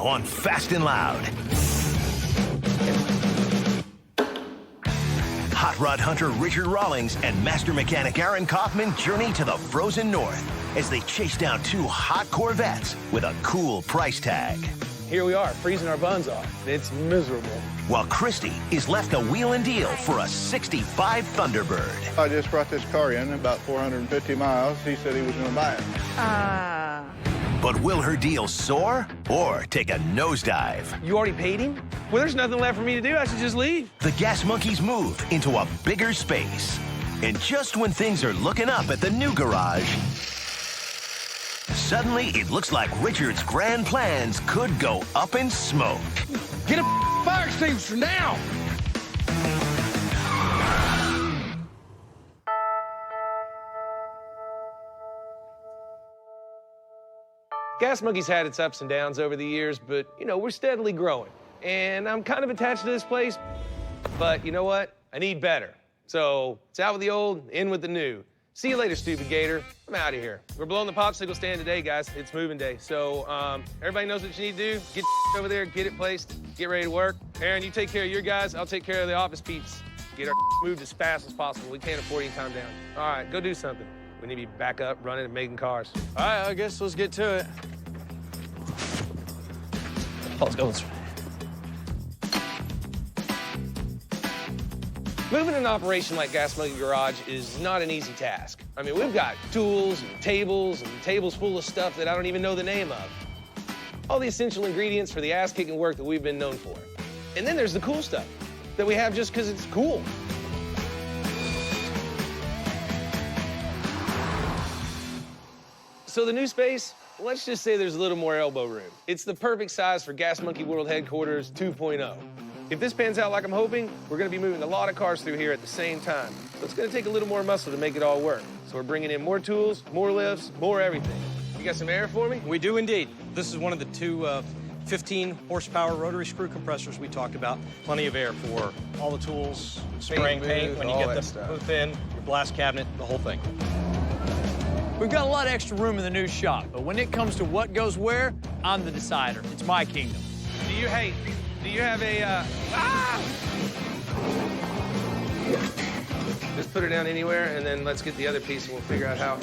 on Fast and Loud. Hot rod hunter Richard Rawlings and master mechanic Aaron Kaufman journey to the frozen north as they chase down two hot Corvettes with a cool price tag. Here we are, freezing our buns off. It's miserable. While Christy is left a wheel and deal for a 65 Thunderbird. I just brought this car in about 450 miles. He said he was going to buy it. But will her deal soar or take a nosedive? You already paid him? Well, there's nothing left for me to do. I should just leave. The Gas Monkeys move into a bigger space. And just when things are looking up at the new garage, suddenly it looks like Richard's grand plans could go up in smoke. Get a fire extinguisher now! Gas Monkey's had its ups and downs over the years, but, you know, we're steadily growing. And I'm kind of attached to this place, but you know what? I need better. So it's out with the old, in with the new. See you later, stupid gator. I'm out of here. We're blowing the popsicle stand today, guys. It's moving day. So everybody knows what you need to do. Get over there, get it placed, get ready to work. Aaron, you take care of your guys. I'll take care of the office peeps. Get our moved as fast as possible. We can't afford any time down. All right, go do something. We need to be back up, running, and making cars. All right, I guess let's get to it. Oh, let's go this way. Moving an operation like Gas Monkey Garage is not an easy task. I mean, we've got tools and tables full of stuff that I don't even know the name of. All the essential ingredients for the ass-kicking work that we've been known for. And then there's the cool stuff that we have just because it's cool. So the new space, let's just say there's a little more elbow room. It's the perfect size for Gas Monkey World Headquarters 2.0. If this pans out like I'm hoping, we're gonna be moving a lot of cars through here at the same time. So it's gonna take a little more muscle to make it all work. So we're bringing in more tools, more lifts, more everything. You got some air for me? We do indeed. This is one of the two 15 horsepower rotary screw compressors we talked about. Plenty of air for all the tools, spraying paint, when you all get that the stuff. booth in, your blast cabinet, the whole thing. We've got a lot of extra room in the new shop, but when it comes to what goes where, I'm the decider. It's my kingdom. Do you have a, Just put it down anywhere, and then let's get the other piece, and we'll figure out how.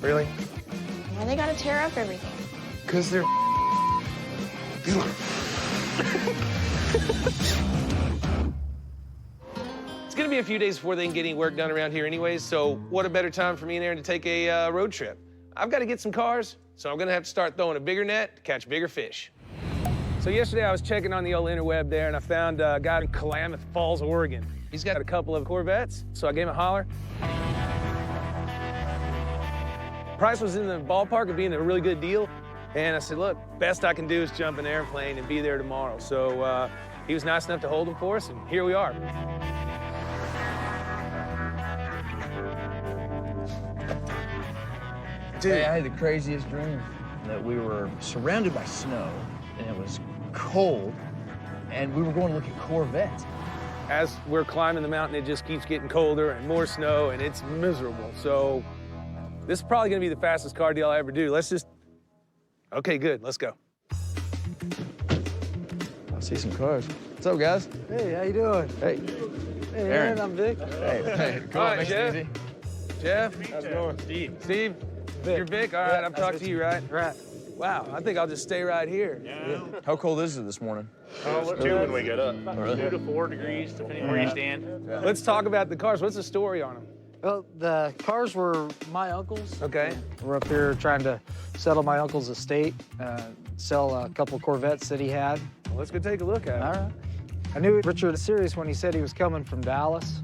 Really? Why they gotta tear up everything? Because they're It's gonna be a few days before they can get any work done around here anyways, so what a better time for me and Aaron to take a road trip. I've got to get some cars, so I'm gonna have to start throwing a bigger net to catch bigger fish. So yesterday I was checking on the old interweb there, and I found a guy in Klamath Falls, Oregon. He's got a couple of Corvettes, so I gave him a holler. Price was in the ballpark of being a really good deal, and I said, look, best I can do is jump in an airplane and be there tomorrow. So he was nice enough to hold them for us, and here we are. Dude, I had the craziest dream that we were surrounded by snow, and it was cold, and we were going to look at Corvettes. As we're climbing the mountain, it just keeps getting colder and more snow, and it's miserable. So this is probably gonna be the fastest car deal I ever do. Let's just, okay, good, let's go. I see some cars. What's up, guys? Hey, how you doing? Hey. Hey, Aaron. I'm Vic. Hey, cool. All right, Makes Jeff. it easy. Jeff, how's it going? Steve. You're Vic? All right, I'm talking to you, right? Right. Wow, I think I'll just stay right here. Yeah. How cold is it this morning? Two when we get up. Really? 2 to 4 degrees, depending where you stand. Let's talk about the cars. What's the story on them? Well, the cars were my uncle's. Okay. We're up here trying to settle my uncle's estate, sell a couple Corvettes that he had. Well, let's go take a look at All them. right. I knew Richard was serious when he said he was coming from Dallas.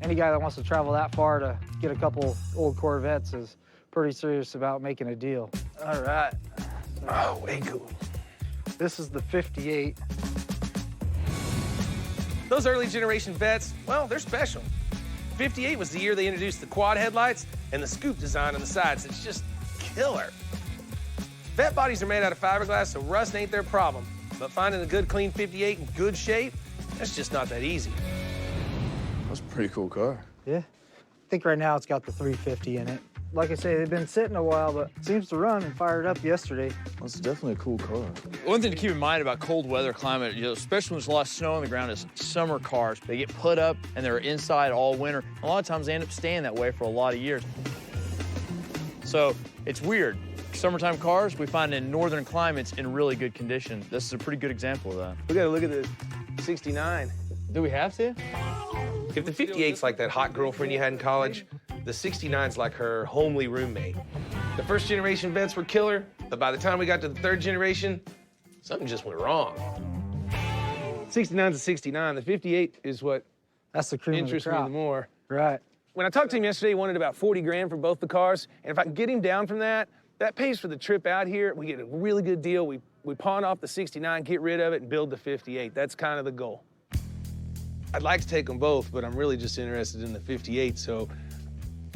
Any guy that wants to travel that far to get a couple old Corvettes is pretty serious about making a deal. All right. Oh, way cool. This is the 58. Those early generation Vets, well, they're special. 58 was the year they introduced the quad headlights and the scoop design on the sides. It's just killer. Vet bodies are made out of fiberglass, so rust ain't their problem. But finding a good, clean 58 in good shape, that's just not that easy. That's a pretty cool car. Yeah. I think right now it's got the 350 in it. Like I say, they've been sitting a while, but it seems to run and fired up yesterday. Well, it's definitely a cool car. One thing to keep in mind about cold weather climate, especially when there's a lot of snow on the ground, is summer cars. They get put up and they're inside all winter. A lot of times they end up staying that way for a lot of years. So it's weird. Summertime cars we find in northern climates in really good condition. This is a pretty good example of that. We gotta look at the 69. Do we have to? If the 58's like that hot girlfriend you had in college, the 69's like her homely roommate. The first generation vets were killer, but by the time we got to the third generation, something just went wrong. 69's a 69. The 58 is what That's the cream of the interests me crop. the more. Right. When I talked to him yesterday, he wanted about 40 grand for both the cars, and if I can get him down from that, that pays for the trip out here. We get a really good deal. We pawn off the 69, get rid of it, and build the 58. That's kind of the goal. I'd like to take them both, but I'm really just interested in the 58, so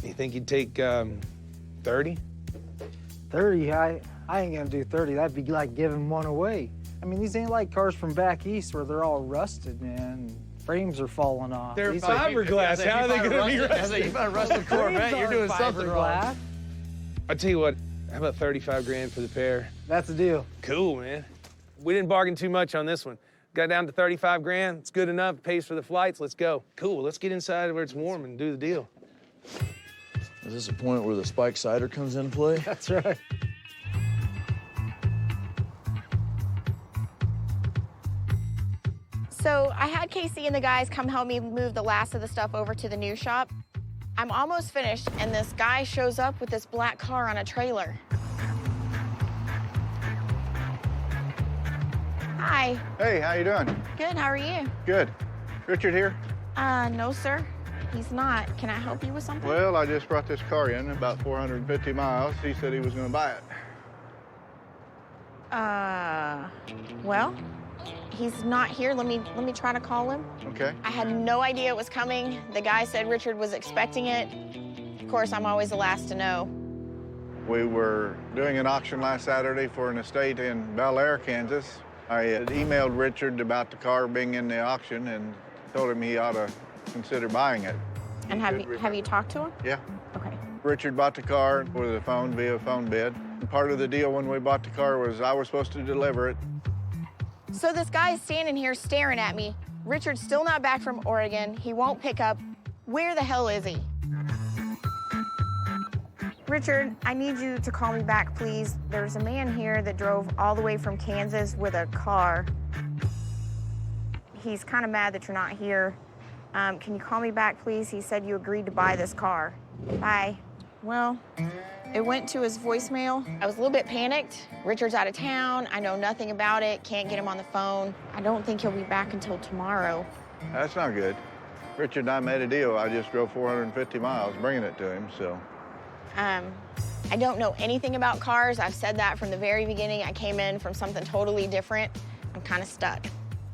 you think you'd take 30? 30, I ain't gonna do 30. That'd be like giving one away. I mean, these ain't like cars from back east where they're all rusted, man. Frames are falling off. They're These fiberglass. How are they gonna be rusted? You find a rusted Corvette, you're doing something wrong. fiberglass. I'll tell you what, how about 35 grand for the pair? That's the deal. Cool, man. We didn't bargain too much on this one. Got down to 35 grand. It's good enough. Pays for the flights. Let's go. Cool. Let's get inside where it's warm and do the deal. Is this a point where the spiked cider comes into play? That's right. So I had Casey and the guys come help me move the last of the stuff over to the new shop. I'm almost finished, and this guy shows up with this black car on a trailer. Hi. Hey, how you doing? Good, how are you? Good. Richard here? No, sir. He's not. Can I help you with something? Well, I just brought this car in, about 450 miles. He said he was gonna buy it. Well, he's not here. Let me try to call him. Okay. I had no idea it was coming. The guy said Richard was expecting it. Of course, I'm always the last to know. We were doing an auction last Saturday for an estate in Bel Air, Kansas. I had emailed Richard about the car being in the auction and told him he ought to consider buying it. And have you talked to him? Yeah. Okay. Richard bought the car with a phone via phone bid. Part of the deal when we bought the car was I was supposed to deliver it. So this guy is standing here staring at me. Richard's still not back from Oregon. He won't pick up. Where the hell is he? Richard, I need you to call me back, please. There's a man here that drove all the way from Kansas with a car. He's kind of mad that you're not here. Can you call me back, please? He said you agreed to buy this car. Bye. Well, it went to his voicemail. I was a little bit panicked. Richard's out of town. I know nothing about it. Can't get him on the phone. I don't think he'll be back until tomorrow. That's not good. Richard and I made a deal. I just drove 450 miles bringing it to him, so. I don't know anything about cars. I've said that from the very beginning. I came in from something totally different. I'm kind of stuck.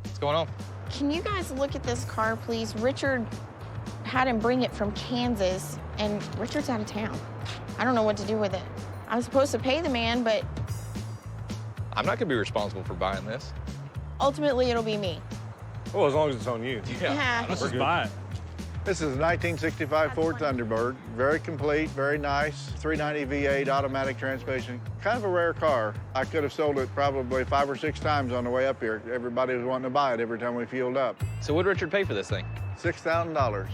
What's going on? Can you guys look at this car, please? Richard had him bring it from Kansas, and Richard's out of town. I don't know what to do with it. I'm supposed to pay the man, but I'm not gonna be responsible for buying this. ultimately it'll be me. Well, as long as it's on you. Yeah. Let's just buy it. This is a 1965 Ford Thunderbird. Very complete, very nice. 390 V8 automatic transmission. Kind of a rare car. I could have sold it probably 5 or 6 times on the way up here. Everybody was wanting to buy it every time we fueled up. So what'd Richard pay for this thing? $6,000.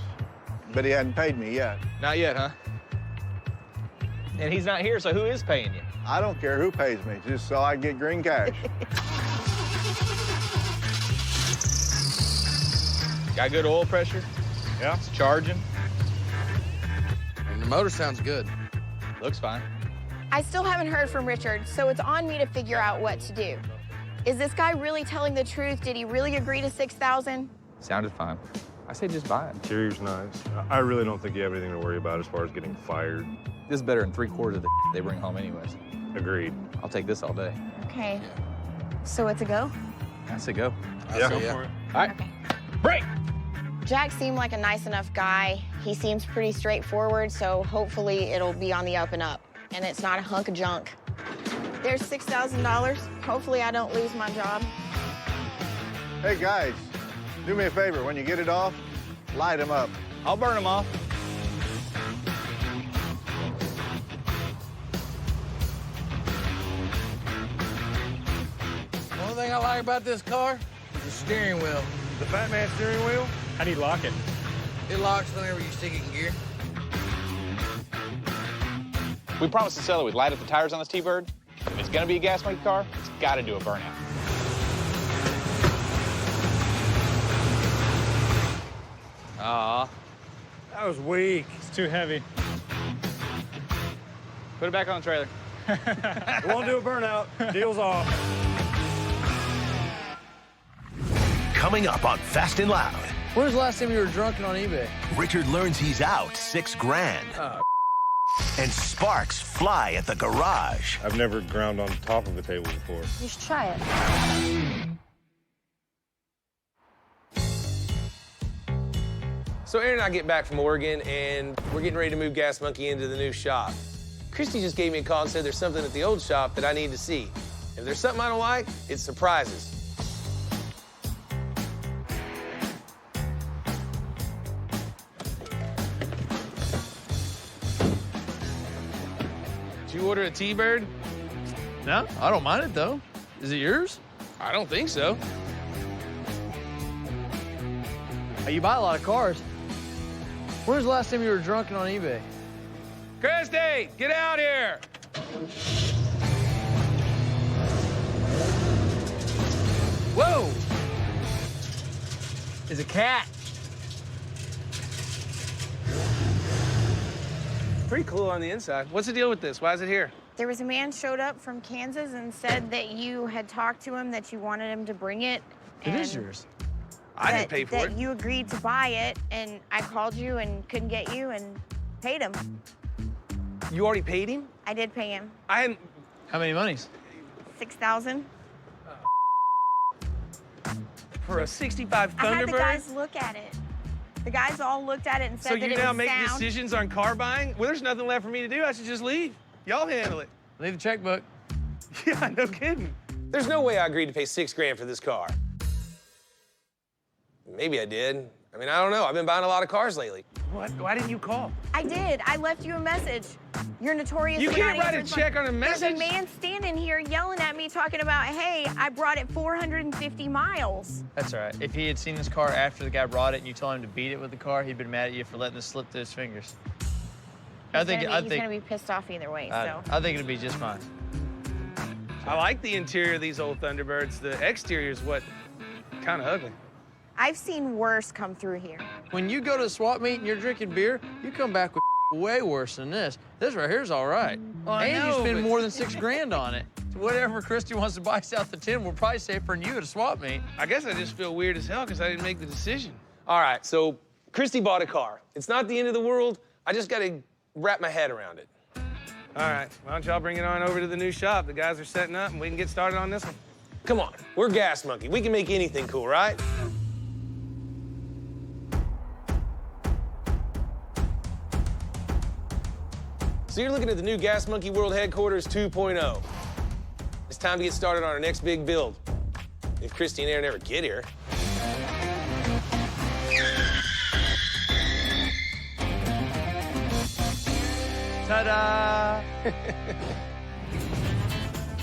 But he hadn't paid me yet. Not yet, huh? And he's not here, so who is paying you? I don't care who pays me, just so I get green cash. Got good oil pressure? Yeah. It's charging? And the motor sounds good. Looks fine. I still haven't heard from Richard, so it's on me to figure out what to do. Is this guy really telling the truth? Did he really agree to $6,000? Sounded fine. I say just buy it. Interior's nice. I really don't think you have anything to worry about as far as getting fired. This is better than 3/4 of the they bring home anyways. Agreed. I'll take this all day. Okay. So it's a go? I say go. Yeah. Go for it. All right. Okay. Break! Jack seemed like a nice enough guy. He seems pretty straightforward, so hopefully it'll be on the up and up, and it's not a hunk of junk. There's $6,000. Hopefully I don't lose my job. Hey, guys, do me a favor. When you get it off, light them up. I'll burn them off. I like about this car? The steering wheel. The Fat Man steering wheel? How do you lock it? It locks whenever you stick it in gear. We promised the seller we'd light up the tires on this T-Bird. If it's gonna be a gas monkey car, it's gotta do a burnout. Aw. That was weak. It's too heavy. Put it back on the trailer. It won't do a burnout. Deal's off. Coming up on Fast and Loud, When was the last time you were drunken on eBay? Richard learns he's out $6 grand. And sparks fly at the garage. I've never ground on top of a table before. You should try it. So Aaron and I get back from Oregon, and we're getting ready to move Gas Monkey into the new shop. Christy just gave me a call and said there's something at the old shop that I need to see. If there's something I don't like, it's surprises. Did you order a T-Bird? No, I don't mind it, though. Is it yours? I don't think so. Hey, you buy a lot of cars. When was the last time you were drunken on eBay? Christy, get out here! Whoa! It's a cat. Pretty cool on the inside. What's the deal with this? Why is it here? There was a man showed up from Kansas and said that you had talked to him, that you wanted him to bring it. It is yours. I didn't pay for it. That you agreed to buy it, and I called you and couldn't get you and paid him. You already paid him? I did pay him. I hadn't. How many monies? 6,000. For a 65 Thunderbird? I had the guys look at it. The guys all looked at it and said So that you it now was make sound. decisions on car buying? Well, there's nothing left for me to do. I should just leave. Y'all handle it. Leave the checkbook. Yeah, no kidding. There's no way I agreed to pay $6 grand for this car. Maybe I did. I mean, I don't know. I've been buying a lot of cars lately. What? Why didn't you call? I did. I left you a message. You're notorious. You for can't not write a answering check phone. on a message. There's a man standing here yelling at me, talking about, hey, I brought it 450 miles. That's all right. If he had seen this car after the guy brought it and you told him to beat it with the car, he'd been mad at you for letting it slip through his fingers. He's gonna be pissed off either way, so. I think it'd be just fine. I like the interior of these old Thunderbirds. The exterior is what kind of ugly. I've seen worse come through here. When you go to the swap meet and you're drinking beer, you come back with way worse than this. This right here's all right. Well, I and know, you spend but- more than $6 grand on it. So whatever Christy wants to buy south of 10 will probably safer than you at a swap meet. I guess I just feel weird as hell because I didn't make the decision. All right, so Christy bought a car. It's not the end of the world. I just got to wrap my head around it. All right, why don't y'all bring it on over to the new shop? The guys are setting up, and we can get started on this one. Come on, we're Gas Monkey. We can make anything cool, right? So you're looking at the new Gas Monkey World Headquarters 2.0. It's time to get started on our next big build. If Christy and Aaron ever get here. Ta-da!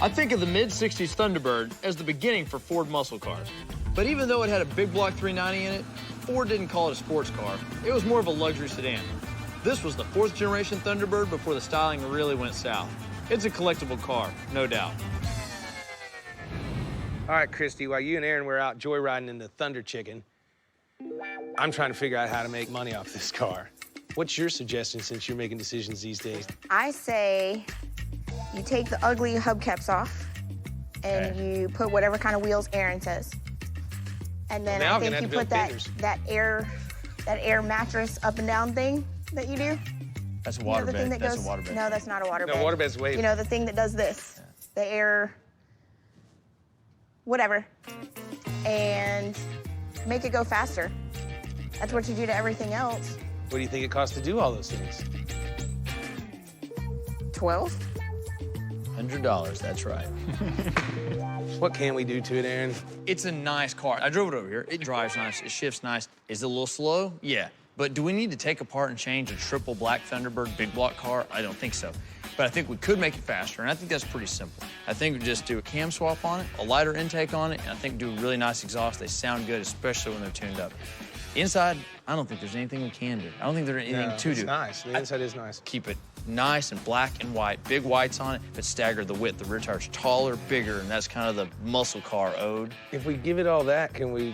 I think of the mid-'60s Thunderbird as the beginning for Ford muscle cars. But even though it had a big block 390 in it, Ford didn't call it a sports car. It was more of a luxury sedan. This was the 4th generation Thunderbird before the styling really went south. It's a collectible car, no doubt. All right, Christy, while you and Aaron were out joyriding in the Thunder Chicken, I'm trying to figure out how to make money off this car. What's your suggestion since you're making decisions these days? I say you take the ugly hubcaps off and you put whatever kind of wheels Aaron says. And then Now I I'm gonna think have you to put build that air mattress up and down thing that you do. That's a You know, the thing waterbed. that That's a goes, waterbed. No, that's not a waterbed. No, waterbed's way. You know, the thing that does this, the air, whatever, and make it go faster. That's what you do to everything else. What do you think it costs to do all those things? 12? $100, that's right. What can we do to it, Aaron? It's a nice car. I drove it over here. It drives nice. It shifts nice. Is it a little slow? Yeah. But do we need to take apart and change a triple black Thunderbird big block car? I don't think so. but I think we could make it faster, and I think that's pretty simple. I think we just do a cam swap on it, a lighter intake on it, and I think do a really nice exhaust. They sound good, especially when they're tuned up. Inside, I don't think there's anything we can do. I don't think there's anything to do. It's nice. The inside is nice. Keep it nice and black and white, big whites on it, but stagger the width. The rear tire's taller, bigger, and that's kind of the muscle car ode. If we give it all that, can we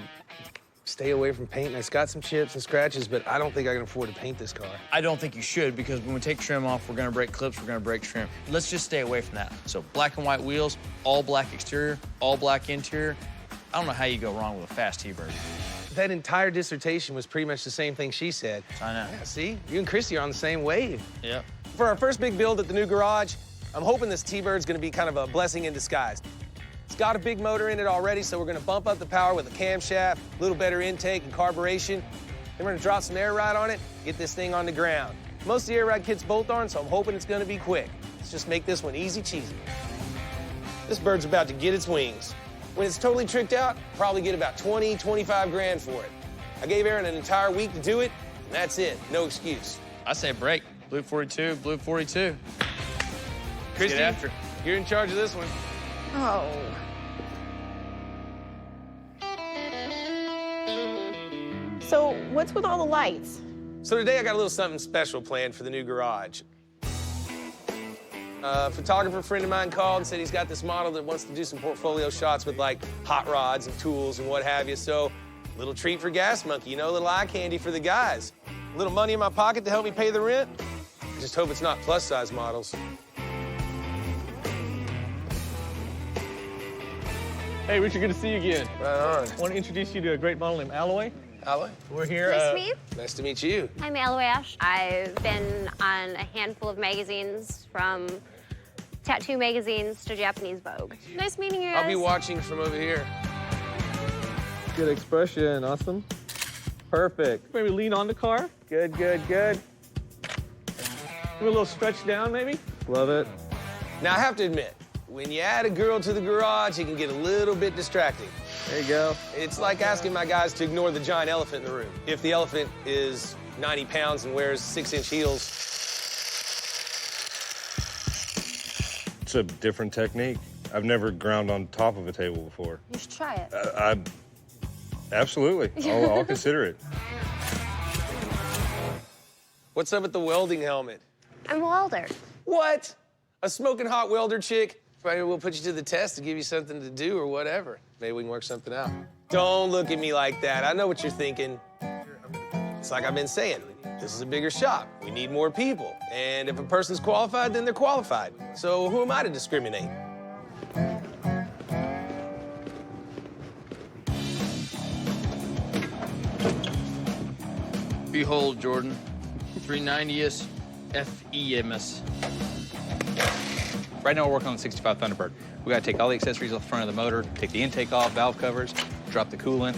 stay away from paint? It's got some chips and scratches, but I don't think I can afford to paint this car. I don't think you should, because when we take trim off, we're gonna break clips, we're gonna break trim. Let's just stay away from that. So black and white wheels, all black exterior, all black interior. I don't know how you go wrong with a fast T-Bird. That entire dissertation was pretty much the same thing she said. I know. Yeah, see? You and Christy are on the same wave. Yep. For our first big build at the new garage, I'm hoping this T-Bird's gonna be kind of a blessing in disguise. It's got a big motor in it already, so we're gonna bump up the power with a camshaft, a little better intake and carburation. Then we're gonna drop some air ride on it, get this thing on the ground. Most of the air ride kits bolt on, so I'm hoping it's gonna be quick. Let's just make this one easy cheesy. This bird's about to get its wings. When it's totally tricked out, probably get about 20, 25 grand for it. I gave Aaron an entire week to do it, and that's it, no excuse. I say break. Blue 42, blue 42. Christy, Get after it. You're in charge of this one. Oh. So what's with all the lights? So today I got a little something special planned for the new garage. A photographer friend of mine called and said he's got this model that wants to do some portfolio shots with like hot rods and tools and what have you. So a little treat for Gas Monkey, you know, a little eye candy for the guys. A little money in my pocket to help me pay the rent. I just hope it's not plus size models. Hey, Richard, good to see you again. Right on. I want to introduce you to a great model named Alloy. Alloy? We're here. Nice to meet you. Nice to meet you. I'm Alloy Ash. I've been on a handful of magazines, from tattoo magazines to Japanese Vogue. Nice meeting you guys. I'll be watching from over here. Good expression, awesome. Perfect. Maybe lean on the car. Good, good, good. Give it a little stretch down, maybe. Love it. Now, I have to admit, when you add a girl to the garage, it can get a little bit distracting. There you go. It's like asking my guys to ignore the giant elephant in the room. If the elephant is 90 pounds and wears 6-inch heels. It's a different technique. I've never ground on top of a table before. You should try it. Absolutely. I'll consider it. What's up with the welding helmet? I'm a welder. What? A smoking hot welder chick? Maybe we'll put you to the test to give you something to do or whatever. Maybe we can work something out. Don't look at me like that. I know what you're thinking. It's like I've been saying, this is a bigger shop. We need more people. And if a person's qualified, then they're qualified. So who am I to discriminate? Behold, Jordan, 390s FEMS. Right now we're working on the 65 Thunderbird. We gotta take all the accessories off the front of the motor, take the intake off, valve covers, drop the coolant.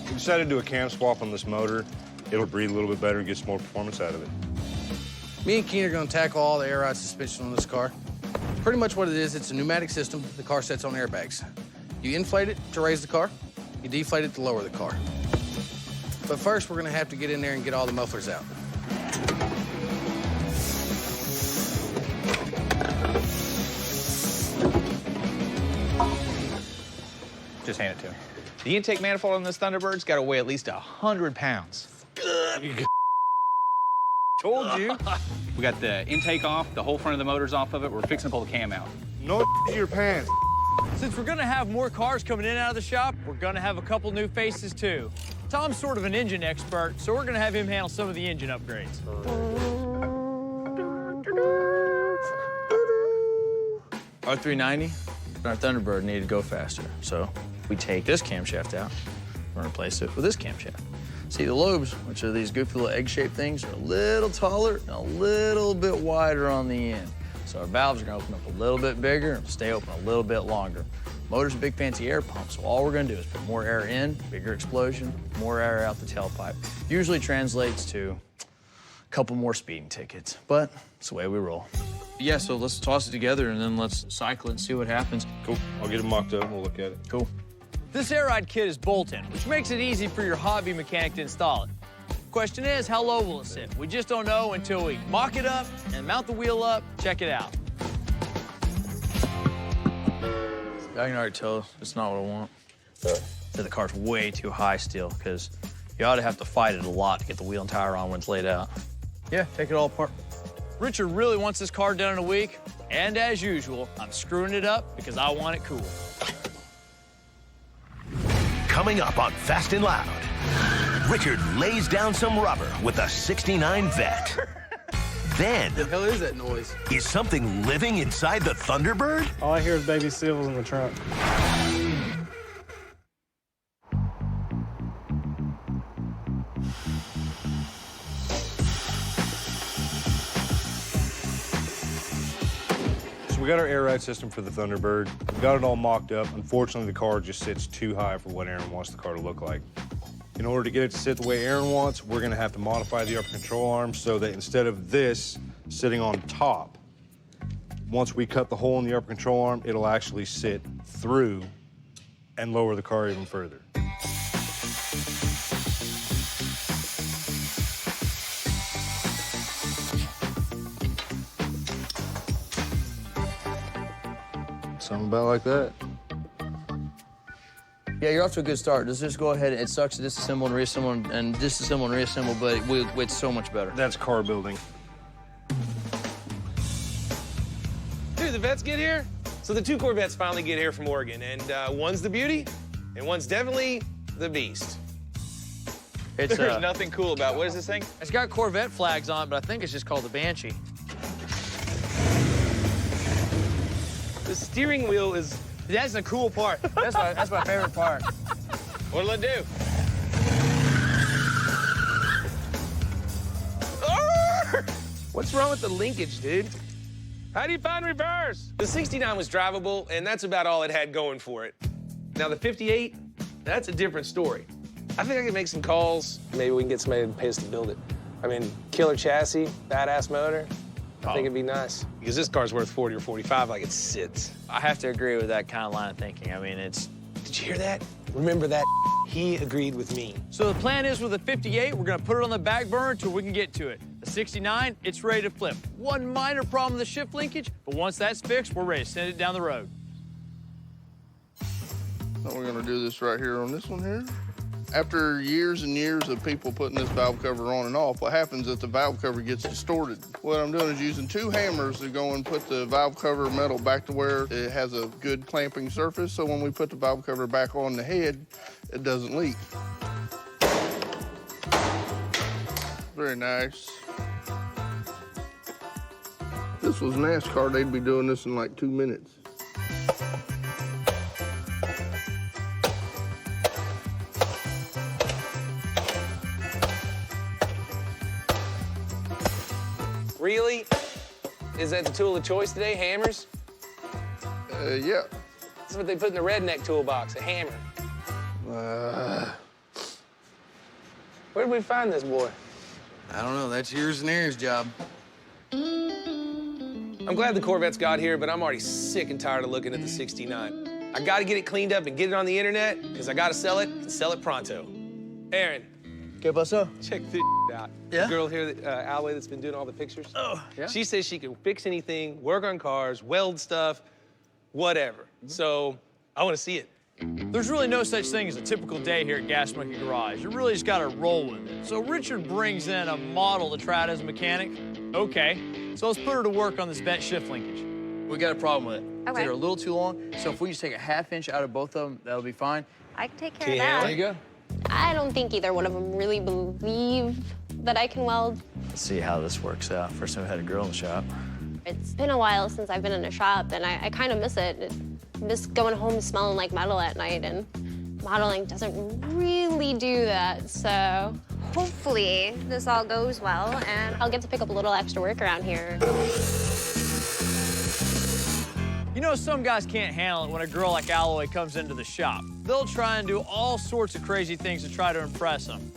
We decided to do a cam swap on this motor. It'll breathe a little bit better and get some more performance out of it. Me and Keen are gonna tackle all the air ride suspension on this car. Pretty much what it is, it's a pneumatic system. The car sets on airbags. You inflate it to raise the car, you deflate it to lower the car. But first, we're gonna have to get in there and get all the mufflers out. Just hand it to him. The intake manifold on this Thunderbird's gotta weigh at least 100 pounds. Told you. We got the intake off, the whole front of the motor's off of it. We're fixing to pull the cam out. No your pants. Since we're gonna have more cars coming in and out of the shop, we're gonna have a couple new faces too. Tom's sort of an engine expert, so we're gonna have him handle some of the engine upgrades. Our 390 and our Thunderbird needed to go faster, so we take this camshaft out and replace it with this camshaft. See, the lobes, which are these goofy little egg-shaped things, are a little taller and a little bit wider on the end. So our valves are gonna open up a little bit bigger and stay open a little bit longer. Motor's a big fancy air pump, so all we're gonna do is put more air in, bigger explosion, more air out the tailpipe. Usually translates to a couple more speeding tickets, but it's the way we roll. Yeah, so let's toss it together and then let's cycle it and see what happens. Cool. I'll get it mocked up and we'll look at it. Cool. This air ride kit is bolt-in, which makes it easy for your hobby mechanic to install it. Question is, how low will it sit? We just don't know until we mock it up and mount the wheel up, check it out. I can already tell it's not what I want. The car's way too high still, because you ought to have to fight it a lot to get the wheel and tire on when it's laid out. Yeah, take it all apart. Richard really wants this car done in a week, and as usual, I'm screwing it up because I want it cool. Coming up on Fast and Loud, Richard lays down some rubber with a 69 Vet. Then, What the hell is that noise? is something living inside the Thunderbird? All I hear is baby seals in the trunk. So we got our air ride system for the Thunderbird. We got it all mocked up. Unfortunately, the car just sits too high for what Aaron wants the car to look like. In order to get it to sit the way Aaron wants, we're gonna have to modify the upper control arm so that instead of this sitting on top, once we cut the hole in the upper control arm, it'll actually sit through and lower the car even further. Something about like that. Yeah, you're off to a good start. Let's just go ahead. It sucks to disassemble and reassemble and disassemble and reassemble, but it's so much better. That's car building. Dude, the vets get here? So the two Corvettes finally get here from Oregon, and one's the beauty, and one's definitely the beast. It's There's nothing cool about, what is this thing? It's got Corvette flags on it, but I think it's just called the Banshee. The steering wheel is... That's the cool part. That's my favorite part. What'll it do? What's wrong with the linkage, dude? How do you find reverse? The 69 was drivable, and that's about all it had going for it. Now, the 58, that's a different story. I think I can make some calls. Maybe we can get somebody to pay us to build it. I mean, killer chassis, badass motor. I think it'd be nice. Because this car's worth 40 or 45 like it sits. I have to agree with that kind of line of thinking. I mean, Did you hear that? Remember that? He agreed with me. So the plan is with the 58, we're gonna put it on the back burner until we can get to it. The 69, it's ready to flip. One minor problem with the shift linkage, but once that's fixed, we're ready to send it down the road. So we're gonna do this right here on this one here. After years and years of people putting this valve cover on and off, what happens is the valve cover gets distorted. What I'm doing is using two hammers to go and put the valve cover metal back to where it has a good clamping surface, so when we put the valve cover back on the head, it doesn't leak. Very nice. If this was NASCAR, they'd be doing this in like 2 minutes. Really? Is that the tool of choice today, hammers? Yeah. That's what they put in the redneck toolbox, a hammer. Where did we find this boy? I don't know. That's yours and Aaron's job. I'm glad the Corvettes got here, but I'm already sick and tired of looking at the 69. I gotta get it cleaned up and get it on the internet, because I gotta sell it and sell it pronto. Aaron. ¿Qué pasó? Check this out. Yeah? The girl here, Alway, that's been doing all the pictures. Oh, yeah? She says she can fix anything, work on cars, weld stuff, whatever. So I want to see it. There's really no such thing as a typical day here at Gas Monkey Garage. You really just gotta roll with it. So Richard brings in a model to try out as a mechanic. Okay, so let's put her to work on this vent shift linkage. We got a problem with it. Okay. They're a little too long, so if we just take a ½ inch out of both of them, that'll be fine. I can take care of that. There you go. I don't think either one of them really believe that I can weld. Let's see how this works out. First time I had a girl in the shop. It's been a while since I've been in a shop, and I kind of miss it. I miss going home smelling like metal at night, and modeling doesn't really do that, so hopefully this all goes well, and I'll get to pick up a little extra work around here. You know, some guys can't handle it when a girl like Alloy comes into the shop. They'll try and do all sorts of crazy things to try to impress them.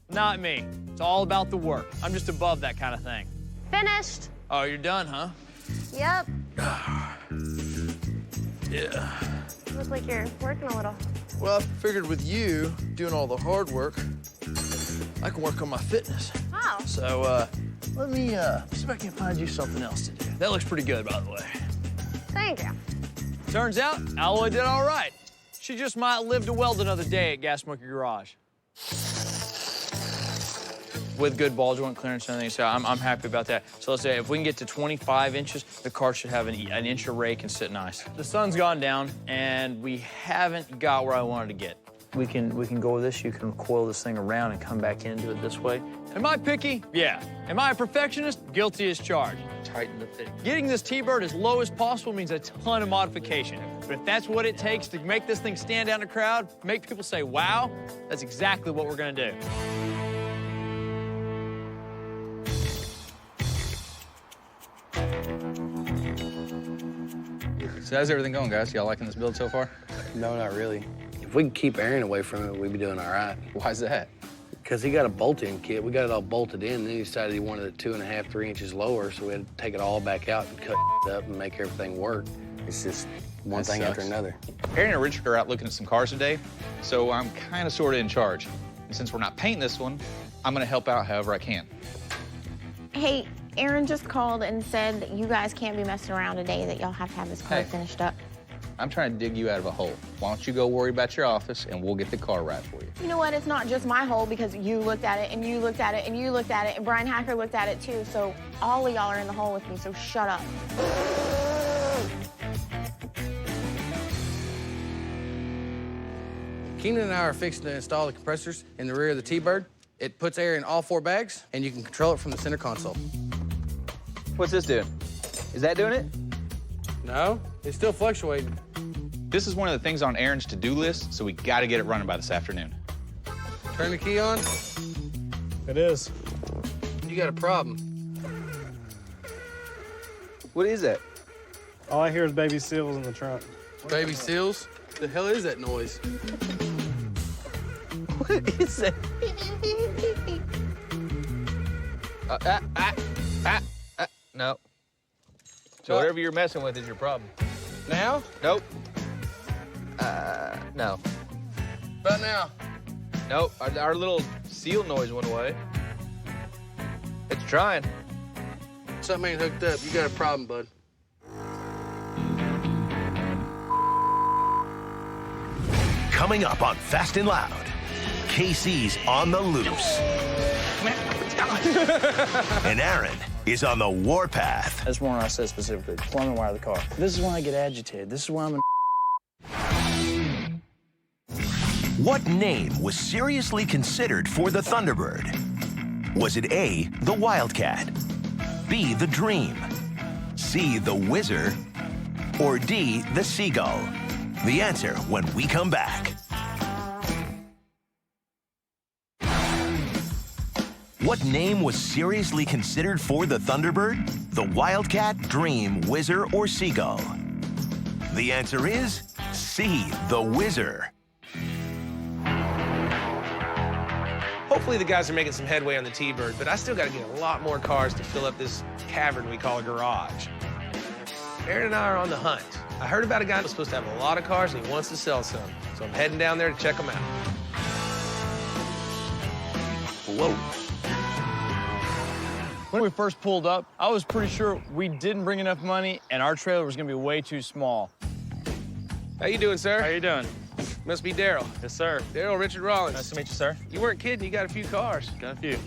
Not me. It's all about the work. I'm just above that kind of thing. Finished. Oh, you're done, huh? Yep. Yeah. Look like you're working a little. Well, I figured with you doing all the hard work, I can work on my fitness. Oh. So, let me see if I can find you something else to do. That looks pretty good, by the way. Thank you. Turns out, Alloy did all right. She just might live to weld another day at Gas Monkey Garage. With good ball joint clearance and everything, so I'm happy about that. So let's say if we can get to 25 inches, the car should have an inch of rake and sit nice. The sun's gone down, and we haven't got where I wanted to get. We can go with this. You can coil this thing around and come back in and do it this way. Am I picky? Yeah. Am I a perfectionist? Guilty as charged. Tighten the thing. Getting this T-Bird as low as possible means a ton of modification. But if that's what it takes to make this thing stand out in a crowd, make people say, wow, that's exactly what we're gonna do. So how's everything going, guys? Y'all liking this build so far? No, not really. If we could keep Aaron away from it, we'd be doing all right. Why's that? Because he got a bolt-in kit. We got it all bolted in, and then he decided he wanted it 2.5, 3 inches lower, so we had to take it all back out and cut it up and make everything work. It's just one thing after another. Aaron and Richard are out looking at some cars today, so I'm kind of sort of in charge. And since we're not painting this one, I'm going to help out however I can. Hey, Aaron just called and said that you guys can't be messing around today, that y'all have to have this car Hey. finished up. I'm trying to dig you out of a hole. Why don't you go worry about your office, and we'll get the car right for you. You know what? It's not just my hole, because you looked at it, and you looked at it, and you looked at it, and Brian Hacker looked at it too. So all of y'all are in the hole with me, so shut up. Keenan and I are fixing to install the compressors in the rear of the T-Bird. It puts air in all 4 bags, and you can control it from the center console. What's this doing? Is that doing it? No, it's still fluctuating. This is one of the things on Aaron's to-do list, so we got to get it running by this afternoon. Turn the key on. It is. You got a problem. What is that? All I hear is baby seals in the trunk. Baby seals? The hell is that noise? What is that? No. So whatever you're messing with is your problem. Now? Nope. No. About now? Nope. Our little seal noise went away. It's trying. Something ain't hooked up. You got a problem, bud. Coming up on Fast and Loud, KC's on the loose. And Aaron is on the warpath. That's one I said specifically, plumbing wire the car. This is when I get agitated. This is when I'm in. What name was seriously considered for the Thunderbird? Was it A, the Wildcat, B, the Dream, C, the Whizzer, or D, the Seagull? The answer when we come back. What name was seriously considered for the Thunderbird? The Wildcat, Dream, Whizzer, or Seagull? The answer is C, the Whizzer. Hopefully the guys are making some headway on the T-Bird, but I still got to get a lot more cars to fill up this cavern we call a garage. Aaron and I are on the hunt. I heard about a guy who's supposed to have a lot of cars and he wants to sell some. So I'm heading down there to check them out. Whoa. When we first pulled up, I was pretty sure we didn't bring enough money and our trailer was gonna be way too small. How you doing, sir? How you doing? Must be Daryl. Yes, sir. Daryl, Richard Rawlings. Nice to meet you, sir. You weren't kidding, you got a few cars. Got a few.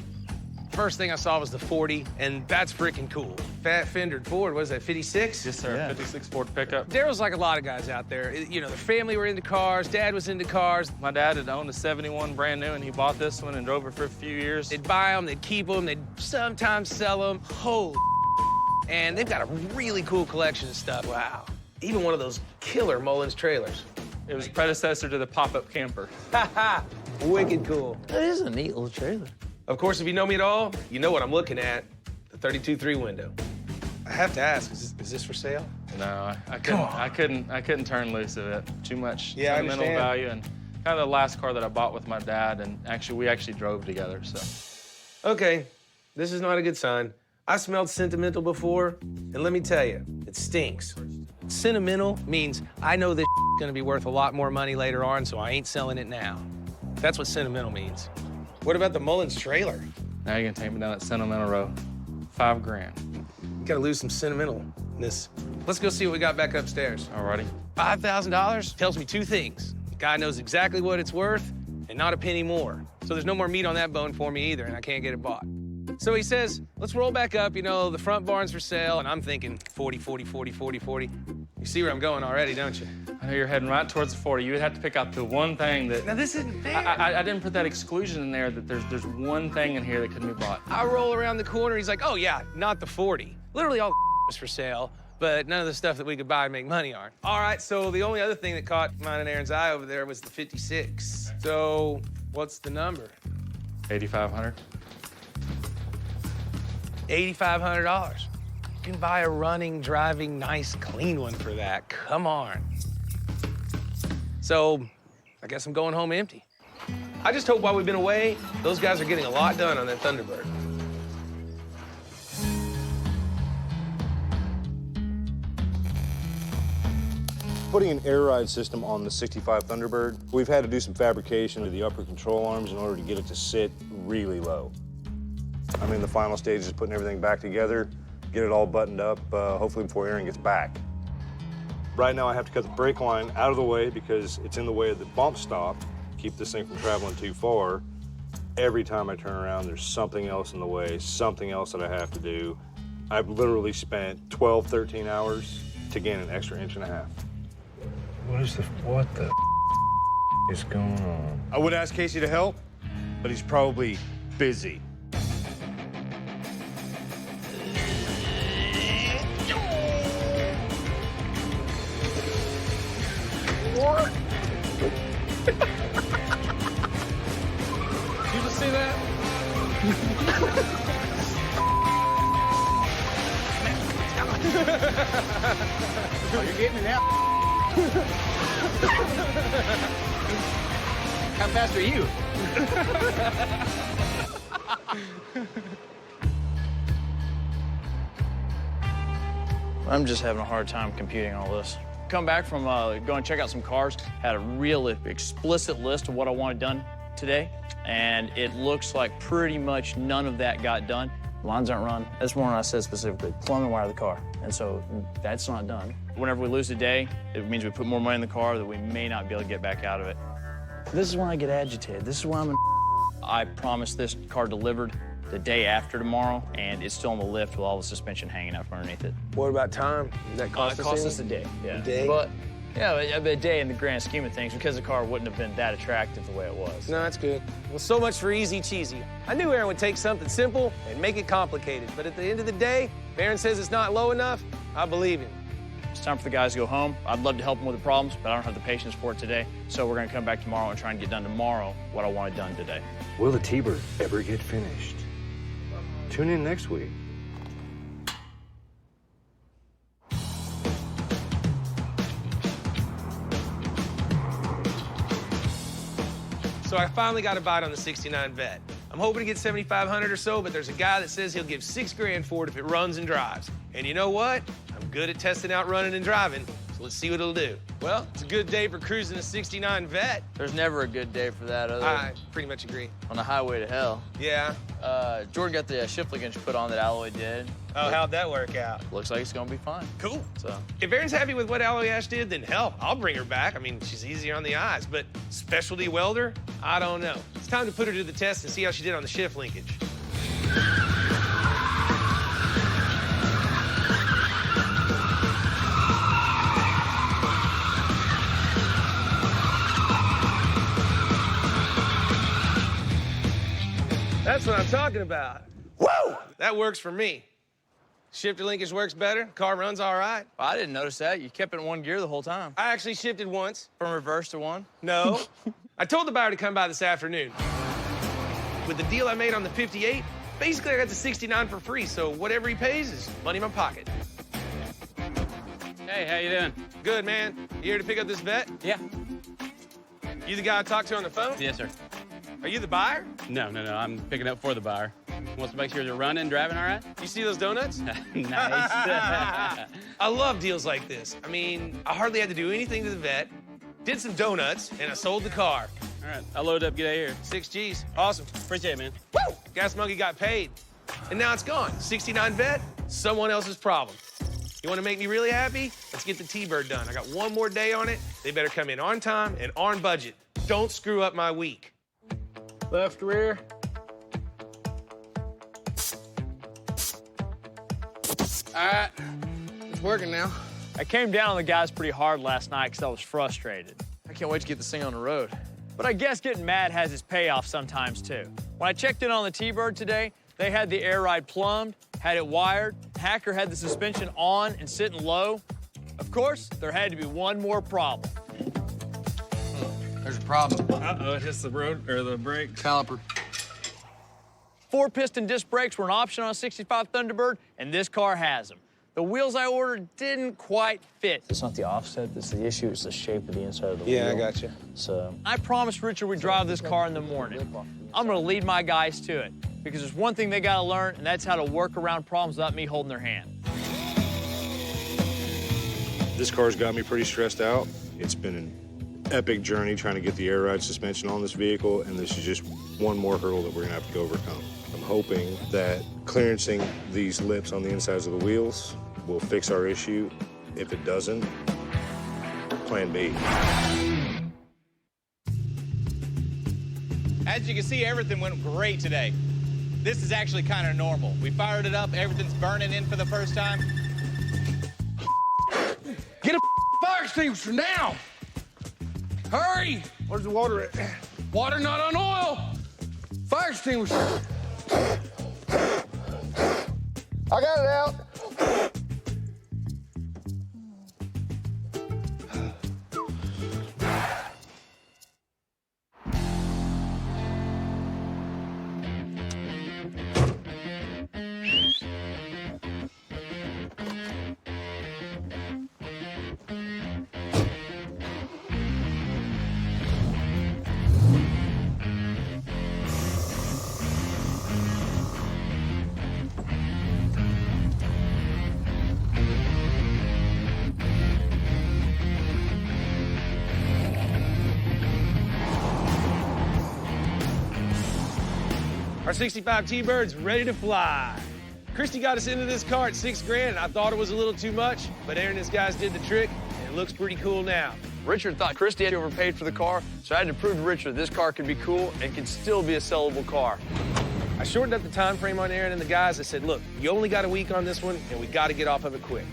First thing I saw was the 40, and that's freaking cool. Fat fendered Ford, what is that, 56? Yes, sir. Yeah. 56 Ford pickup. Daryl's like a lot of guys out there. You know, their family were into cars, Dad was into cars. My dad had owned a 71 brand new, and he bought this one and drove it for a few years. They'd buy them, they'd keep them, they'd sometimes sell them. Holy and they've got a really cool collection of stuff. Wow. Even one of those killer Mullins trailers. It was predecessor to the pop-up camper. Ha ha! Wicked cool. That is a neat little trailer. Of course, if you know me at all, you know what I'm looking at, the 32.3 window. I have to ask, is this for sale? No, I couldn't turn loose of it. Too much Yeah, sentimental I understand. value, and kind of the last car that I bought with my dad, and we actually drove together, so. Okay, this is not a good sign. I smelled sentimental before, and let me tell you, it stinks. Sentimental means I know this is gonna be worth a lot more money later on, so I ain't selling it now. That's what sentimental means. What about the Mullins trailer? Now you're gonna take me down that sentimental road. $5 grand. Gotta lose some sentimentalness. Let's go see what we got back upstairs. Alrighty. $5,000 tells me two things. The guy knows exactly what it's worth and not a penny more. So there's no more meat on that bone for me either, and I can't get it bought. So he says, let's roll back up, you know, the front barn's for sale, and I'm thinking 40, 40, 40, 40, 40. You see where I'm going already, don't you? I know you're heading right towards the 40. You would have to pick out the one thing that... Now, this isn't fair. I didn't put that exclusion in there that there's one thing in here that couldn't be bought. I roll around the corner, he's like, oh, yeah, not the 40. Literally all was for sale, but none of the stuff that we could buy and make money on. All right, so the only other thing that caught mine and Aaron's eye over there was the 56. So what's the number? $8,500. $8,500. You can buy a running, driving, nice, clean one for that. Come on. So I guess I'm going home empty. I just hope while we've been away, those guys are getting a lot done on that Thunderbird. Putting an air ride system on the 65 Thunderbird, we've had to do some fabrication to the upper control arms in order to get it to sit really low. I'm in the final stages of putting everything back together, get it all buttoned up, hopefully before Aaron gets back. Right now I have to cut the brake line out of the way because it's in the way of the bump stop, keep this thing from traveling too far. Every time I turn around, there's something else in the way, something else that I have to do. I've literally spent 12, 13 hours to gain an extra 1.5 inches. What the is going on? I would ask Casey to help, but he's probably busy. What? Did you just see that? Oh, you're getting it now. How fast are you? I'm just having a hard time computing all this. Come back from going to check out some cars, had a real explicit list of what I wanted done today, and it looks like pretty much none of that got done. Lines aren't run. That's one I said specifically, plumb and wire the car. And so that's not done. Whenever we lose a day, it means we put more money in the car that we may not be able to get back out of it. This is when I get agitated. This is when I'm in. I promised this car delivered the day after tomorrow, and it's still on the lift with all the suspension hanging out from underneath it. What about time? Did that cost It cost us a day, yeah. A day? But, yeah, a day in the grand scheme of things because the car wouldn't have been that attractive the way it was. No, that's good. Well, so much for easy cheesy. I knew Aaron would take something simple and make it complicated, but at the end of the day, if Aaron says it's not low enough, I believe him. It's time for the guys to go home. I'd love to help them with the problems, but I don't have the patience for it today. So we're gonna come back tomorrow and try and get done tomorrow what I wanted done today. Will the T-Bird ever get finished? Tune in next week. So I finally got a bite on the 69 Vet. I'm hoping to get 7,500 or so, but there's a guy that says he'll give $6 grand for it if it runs and drives. And you know what? I'm good at testing out running and driving, so let's see what it'll do. Well, it's a good day for cruising a 69 Vet. There's never a good day for that other I pretty much agree. on the highway to hell. Yeah. Jordan got the shift linkage put on that Alloy did. Oh, how'd that work out? Looks like it's gonna be fine. Cool. So if Erin's happy with what Alloy Ash did, then hell, I'll bring her back. I mean, she's easier on the eyes, but specialty welder, I don't know. It's time to put her to the test and see how she did on the shift linkage. That's what I'm talking about. Whoa! That works for me. Shifter linkage works better. Car runs all right. I didn't notice that. You kept it in one gear the whole time. I actually shifted once. From reverse to one? No. I told the buyer to come by this afternoon. With the deal I made on the 58, basically I got the 69 for free, so whatever he pays is money in my pocket. Hey, how you doing? Good, man. You here to pick up this vet? Yeah. You the guy I talked to on the phone? Yes, sir. Are you the buyer? No, I'm picking up for the buyer. Wants to make sure they're running, driving all right? You see those donuts? Nice. I love deals like this. I mean, I hardly had to do anything to the vet, did some donuts, and I sold the car. All right, I'll load up, get out of here. 6 G's. Awesome. Appreciate it, man. Woo! Gas Monkey got paid. And now it's gone. 69 vet, someone else's problem. You want to make me really happy? Let's get the T-Bird done. I got one more day on it. They better come in on time and on budget. Don't screw up my week. Left rear. All right, it's working now. I came down on the guys pretty hard last night because I was frustrated. I can't wait to get this thing on the road. But I guess getting mad has its payoff sometimes, too. When I checked in on the T-Bird today, they had the air ride plumbed, had it wired. Hacker had the suspension on and sitting low. Of course, there had to be one more problem. There's a problem. Uh-oh, it hits the road, or the brakes. Caliper. 4-piston disc brakes were an option on a 65 Thunderbird, and this car has them. The wheels I ordered didn't quite fit. It's not the offset that's the issue, it's the shape of the inside of the wheel. Yeah, I got you. So I promised Richard we'd drive this car in the morning. I'm gonna lead my guys to it, because there's one thing they gotta learn, and that's how to work around problems without me holding their hand. This car's got me pretty stressed out. It's been an epic journey trying to get the air ride suspension on this vehicle, and this is just one more hurdle that we're gonna have to go overcome. I'm hoping that clearancing these lips on the insides of the wheels will fix our issue. If it doesn't, plan B. As you can see, everything went great today. This is actually kind of normal. We fired it up, everything's burning in for the first time. Get a fire extinguisher now! Hurry! Where's the water at? Water not on oil! Fire extinguisher! I got it out. Our 65 T-Bird's ready to fly. Christy got us into this car at $6 grand, and I thought it was a little too much, but Aaron and his guys did the trick, and it looks pretty cool now. Richard thought Christy had overpaid for the car, so I had to prove to Richard this car could be cool and could still be a sellable car. I shortened up the time frame on Aaron and the guys. I said, look, you only got a week on this one, and we got to get off of it quick.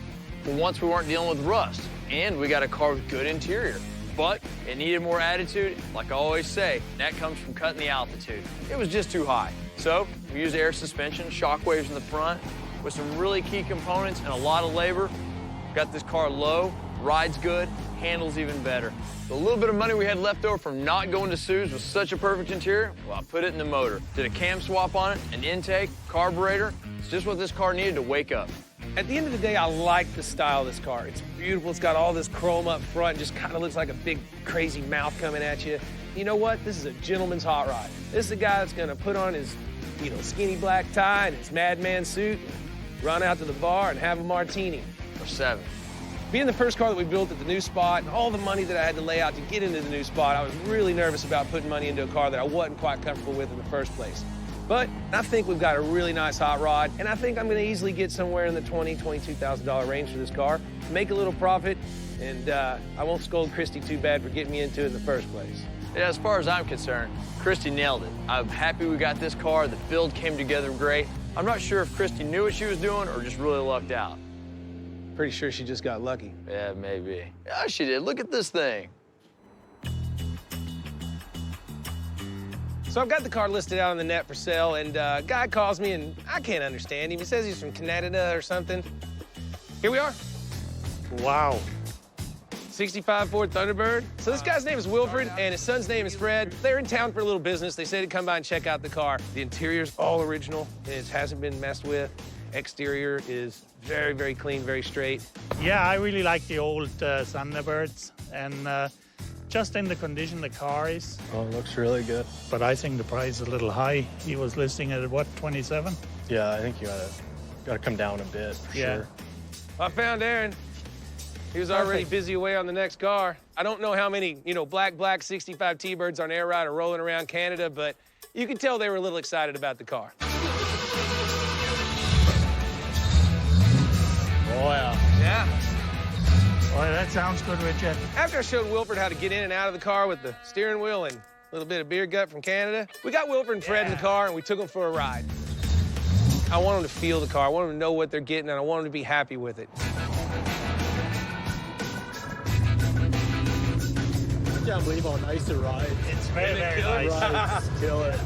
For once, we weren't dealing with rust, and we got a car with good interior. But it needed more attitude. Like I always say, that comes from cutting the altitude. It was just too high. So we used air suspension, shock waves in the front, with some really key components and a lot of labor. Got this car low, rides good, handles even better. The little bit of money we had left over from not going to Sue's with such a perfect interior, well, I put it in the motor. Did a cam swap on it, an intake, carburetor. It's just what this car needed to wake up. At the end of the day, I like the style of this car. It's beautiful. It's got all this chrome up front. Just kind of looks like a big, crazy mouth coming at you. You know what? This is a gentleman's hot rod. This is a guy that's going to put on his, skinny black tie and his madman suit, run out to the bar and have a martini. Or 7. Being the first car that we built at the new spot and all the money that I had to lay out to get into the new spot, I was really nervous about putting money into a car that I wasn't quite comfortable with in the first place. But I think we've got a really nice hot rod, and I think I'm going to easily get somewhere in the $20,000, $22,000 range for this car, make a little profit, and I won't scold Christy too bad for getting me into it in the first place. Yeah, as far as I'm concerned, Christy nailed it. I'm happy we got this car. The build came together great. I'm not sure if Christy knew what she was doing or just really lucked out. Pretty sure she just got lucky. Yeah, maybe. Yeah, she did. Look at this thing. So I've got the car listed out on the net for sale, and a guy calls me, and I can't understand him. He says he's from Canada or something. Here we are. Wow. 65 Ford Thunderbird. So this guy's name is Wilfred, and his son's name is Fred. They're in town for a little business. They said to come by and check out the car. The interior's all original. It hasn't been messed with. Exterior is very, very clean, very straight. Yeah, I really like the old Thunderbirds, and just in the condition the car is. Oh, it looks really good. But I think the price is a little high. He was listing it at what, 27? Yeah, I think you gotta come down a bit for sure. I found Aaron. He was already busy away on the next car. I don't know how many, black 65 T-Birds on air ride are rolling around Canada, but you could tell they were a little excited about the car. Oh, yeah. Yeah. Boy, that sounds good, Richard. After I showed Wilford how to get in and out of the car with the steering wheel and a little bit of beer gut from Canada, we got Wilford and Fred in the car, and we took them for a ride. I want them to feel the car. I want them to know what they're getting, and I want them to be happy with it. I can't believe how nice it rides. It's very, very nice. Rides, kill it.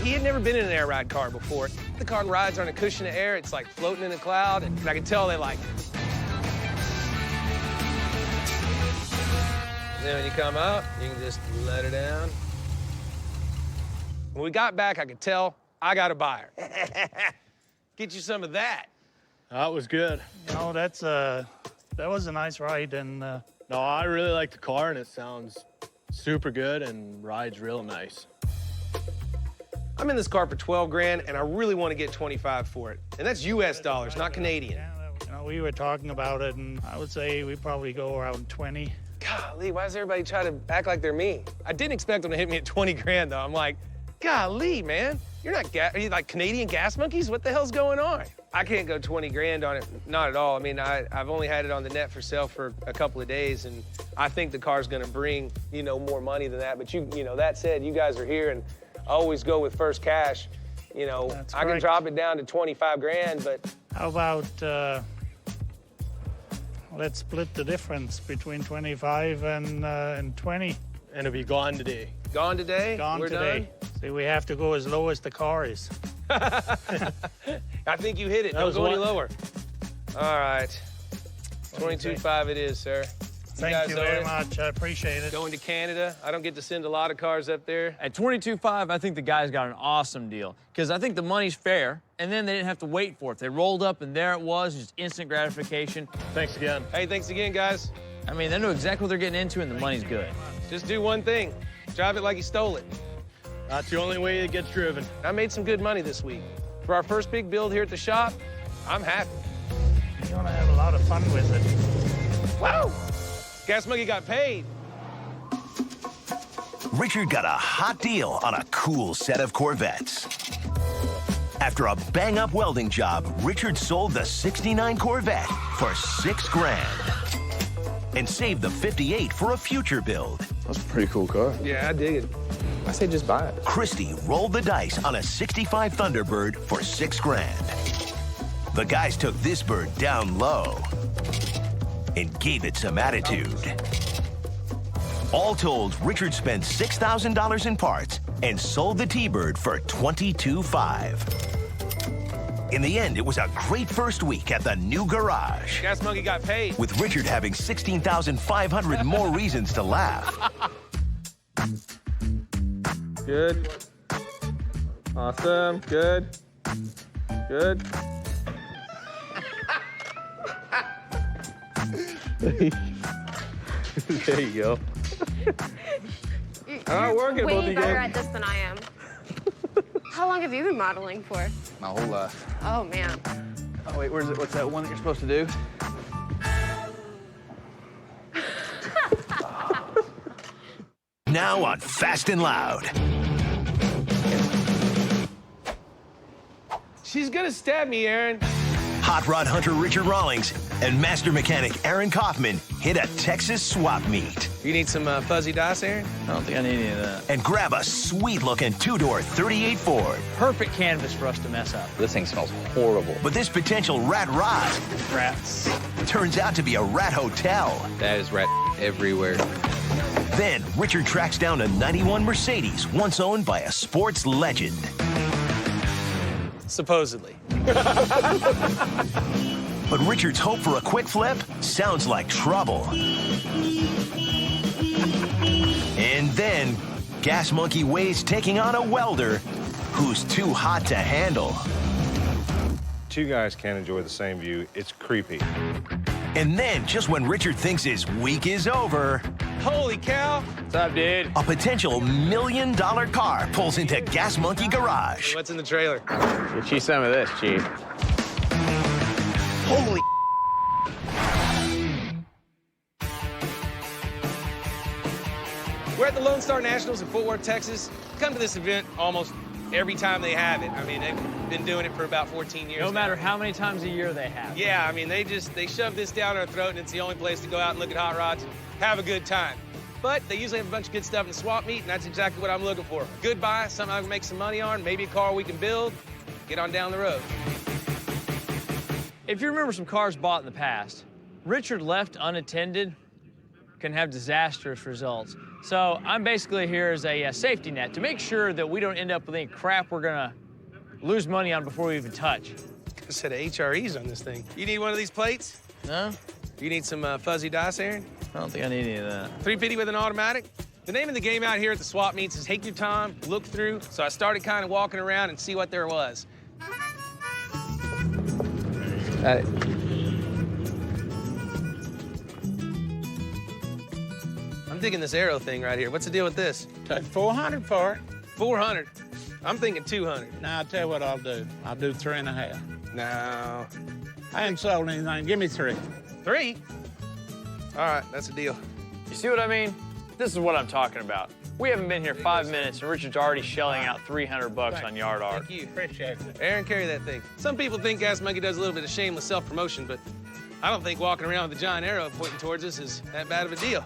He had never been in an air ride car before. The car rides on a cushion of air. It's like floating in a cloud, and I can tell they like it. Then when you come out, you can just let her down. When we got back, I could tell I got a buyer. Get you some of that. That was good. That was a nice ride, and No, I really like the car, and it sounds super good and rides real nice. I'm in this car for 12 grand, and I really want to get 25 for it. And that's US dollars, not Canadian. we were talking about it, and I would say we probably go around 20. Golly, why does everybody try to act like they're me? I didn't expect them to hit me at 20 grand, though. I'm like, golly, man, you're not are you like Canadian gas monkeys? What the hell's going on? I can't go 20 grand on it, not at all. I mean, I've only had it on the net for sale for a couple of days, and I think the car's gonna bring, more money than that. But that said, you guys are here, and I always go with first cash. That's I can drop it down to 25 grand, but. How about, let's split the difference between 25 and 20. And it'll be gone today. Gone today? Gone We're today. Done? See, we have to go as low as the car is. I think you hit it. Don't go any lower. All right. 22.5 it is, sir. Thank you very much. I appreciate it. Going to Canada. I don't get to send a lot of cars up there. At 22.5, I think the guys got an awesome deal because I think the money's fair, and then they didn't have to wait for it. They rolled up, and there it was, just instant gratification. Thanks again. Hey, thanks again, guys. I mean, they know exactly what they're getting into, and the money's good. Just do one thing. Drive it like you stole it. That's the only way it gets driven. I made some good money this week. For our first big build here at the shop, I'm happy. You're gonna have a lot of fun with it. Woo! Gas Monkey got paid. Richard got a hot deal on a cool set of Corvettes. After a bang-up welding job, Richard sold the '69 Corvette for $6 grand and saved the '58 for a future build. That's a pretty cool car. Yeah, I dig it. I say just buy it. Christie rolled the dice on a '65 Thunderbird for $6 grand. The guys took this bird down low and gave it some attitude. All told, Richard spent $6,000 in parts and sold the T-Bird for $22,500. In the end, it was a great first week at the new garage, Gas Monkey got paid. with Richard having 16,500 more reasons to laugh. Good. Awesome. Good. Good. There you go. You're working, way both of you better guys. at this than I am. How long have you been modeling for? My whole life. Oh, man. Oh, wait, where's it? What's that one that you're supposed to do? Now on Fast and Loud. She's gonna stab me, Aaron. Hot rod hunter Richard Rawlings and master mechanic Aaron Kaufman hit a Texas swap meet. You need some fuzzy dice, Aaron? I don't think I need any of that. And grab a sweet-looking two-door 38 Ford. Perfect canvas for us to mess up. This thing smells horrible. But this potential rat ride Rats. turns out to be a rat hotel. That is rat everywhere. Then Richard tracks down a '91 Mercedes once owned by a sports legend. Supposedly. But Richard's hope for a quick flip sounds like trouble. And then Gas Monkey Wade's taking on a welder who's too hot to handle. Two guys can't enjoy the same view. It's creepy. And then, just when Richard thinks his week is over, Holy cow. What's up, dude? a potential $1 million car pulls into Gas Monkey Garage. What's in the trailer? Get you some of this, Chief. Holy. We're at the Lone Star Nationals in Fort Worth, Texas. Come to this event almost every time they have it. I mean, they've been doing it for about 14 years No now. matter how many times a year they have. Yeah, I mean, they shove this down our throat, and it's the only place to go out and look at hot rods and have a good time. But they usually have a bunch of good stuff in the swap meet, and that's exactly what I'm looking for. Good buy, something I can make some money on, maybe a car we can build, get on down the road. If you remember some cars bought in the past, Richard left unattended can have disastrous results. So I'm basically here as a safety net to make sure that we don't end up with any crap we're gonna lose money on before we even touch. A set of HREs on this thing. You need one of these plates? No. You need some fuzzy dice, Aaron? I don't think I need any of that. 350 with an automatic? The name of the game out here at the swap meets is take your time, look through. So I started kind of walking around and see what there was. Got it. I'm digging this arrow thing right here. What's the deal with this? Take 400 for it. 400? I'm thinking 200. Now, I'll tell you what I'll do. I'll do 3.5. No. I ain't sold anything. Give me 3. 3? All right, that's a deal. You see what I mean? This is what I'm talking about. We haven't been here 5 minutes, and Richard's already shelling out $300 on yard art. Thank you. Appreciate it. Aaron, carry that thing. Some people think Gas Monkey does a little bit of shameless self-promotion, but I don't think walking around with a giant arrow pointing towards us is that bad of a deal.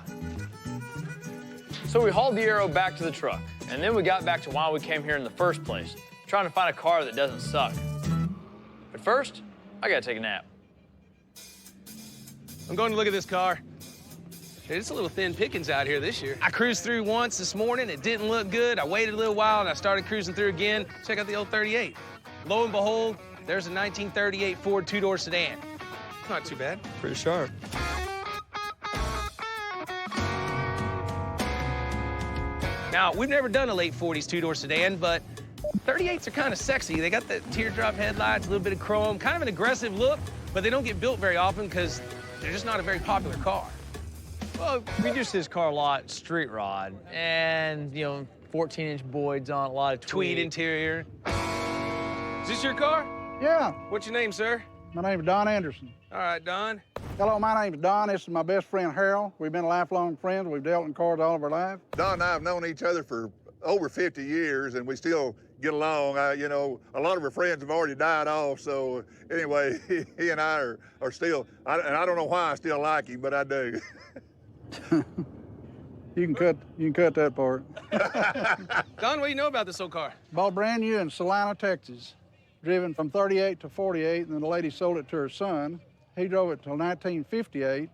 So we hauled the arrow back to the truck, and then we got back to why we came here in the first place, trying to find a car that doesn't suck. But first, I gotta take a nap. I'm going to look at this car. Dude, it's a little thin pickings out here this year. I cruised through once this morning. It didn't look good. I waited a little while, and I started cruising through again. Check out the old 38. Lo and behold, there's a 1938 Ford two-door sedan. Not too bad. Pretty sharp. Now, we've never done a late 40s two-door sedan, but 38s are kind of sexy. They got the teardrop headlights, a little bit of chrome, kind of an aggressive look, but they don't get built very often because they're just not a very popular car. Well, we do see this car a lot, street rod, and, 14-inch Boyds on, a lot of Tweed interior. Is this your car? Yeah. What's your name, sir? My name is Don Anderson. All right, Don. Hello, my name is Don. This is my best friend, Harold. We've been lifelong friends. We've dealt in cars all of our lives. Don and I have known each other for over 50 years, and we still get along. A lot of our friends have already died off, so anyway, he and I are still, and I don't know why I still like him, but I do. You can cut that part. Don, what do you know about this old car? Bought brand new in Salina, Texas. Driven from 38 to 48, and then the lady sold it to her son. He drove it till 1958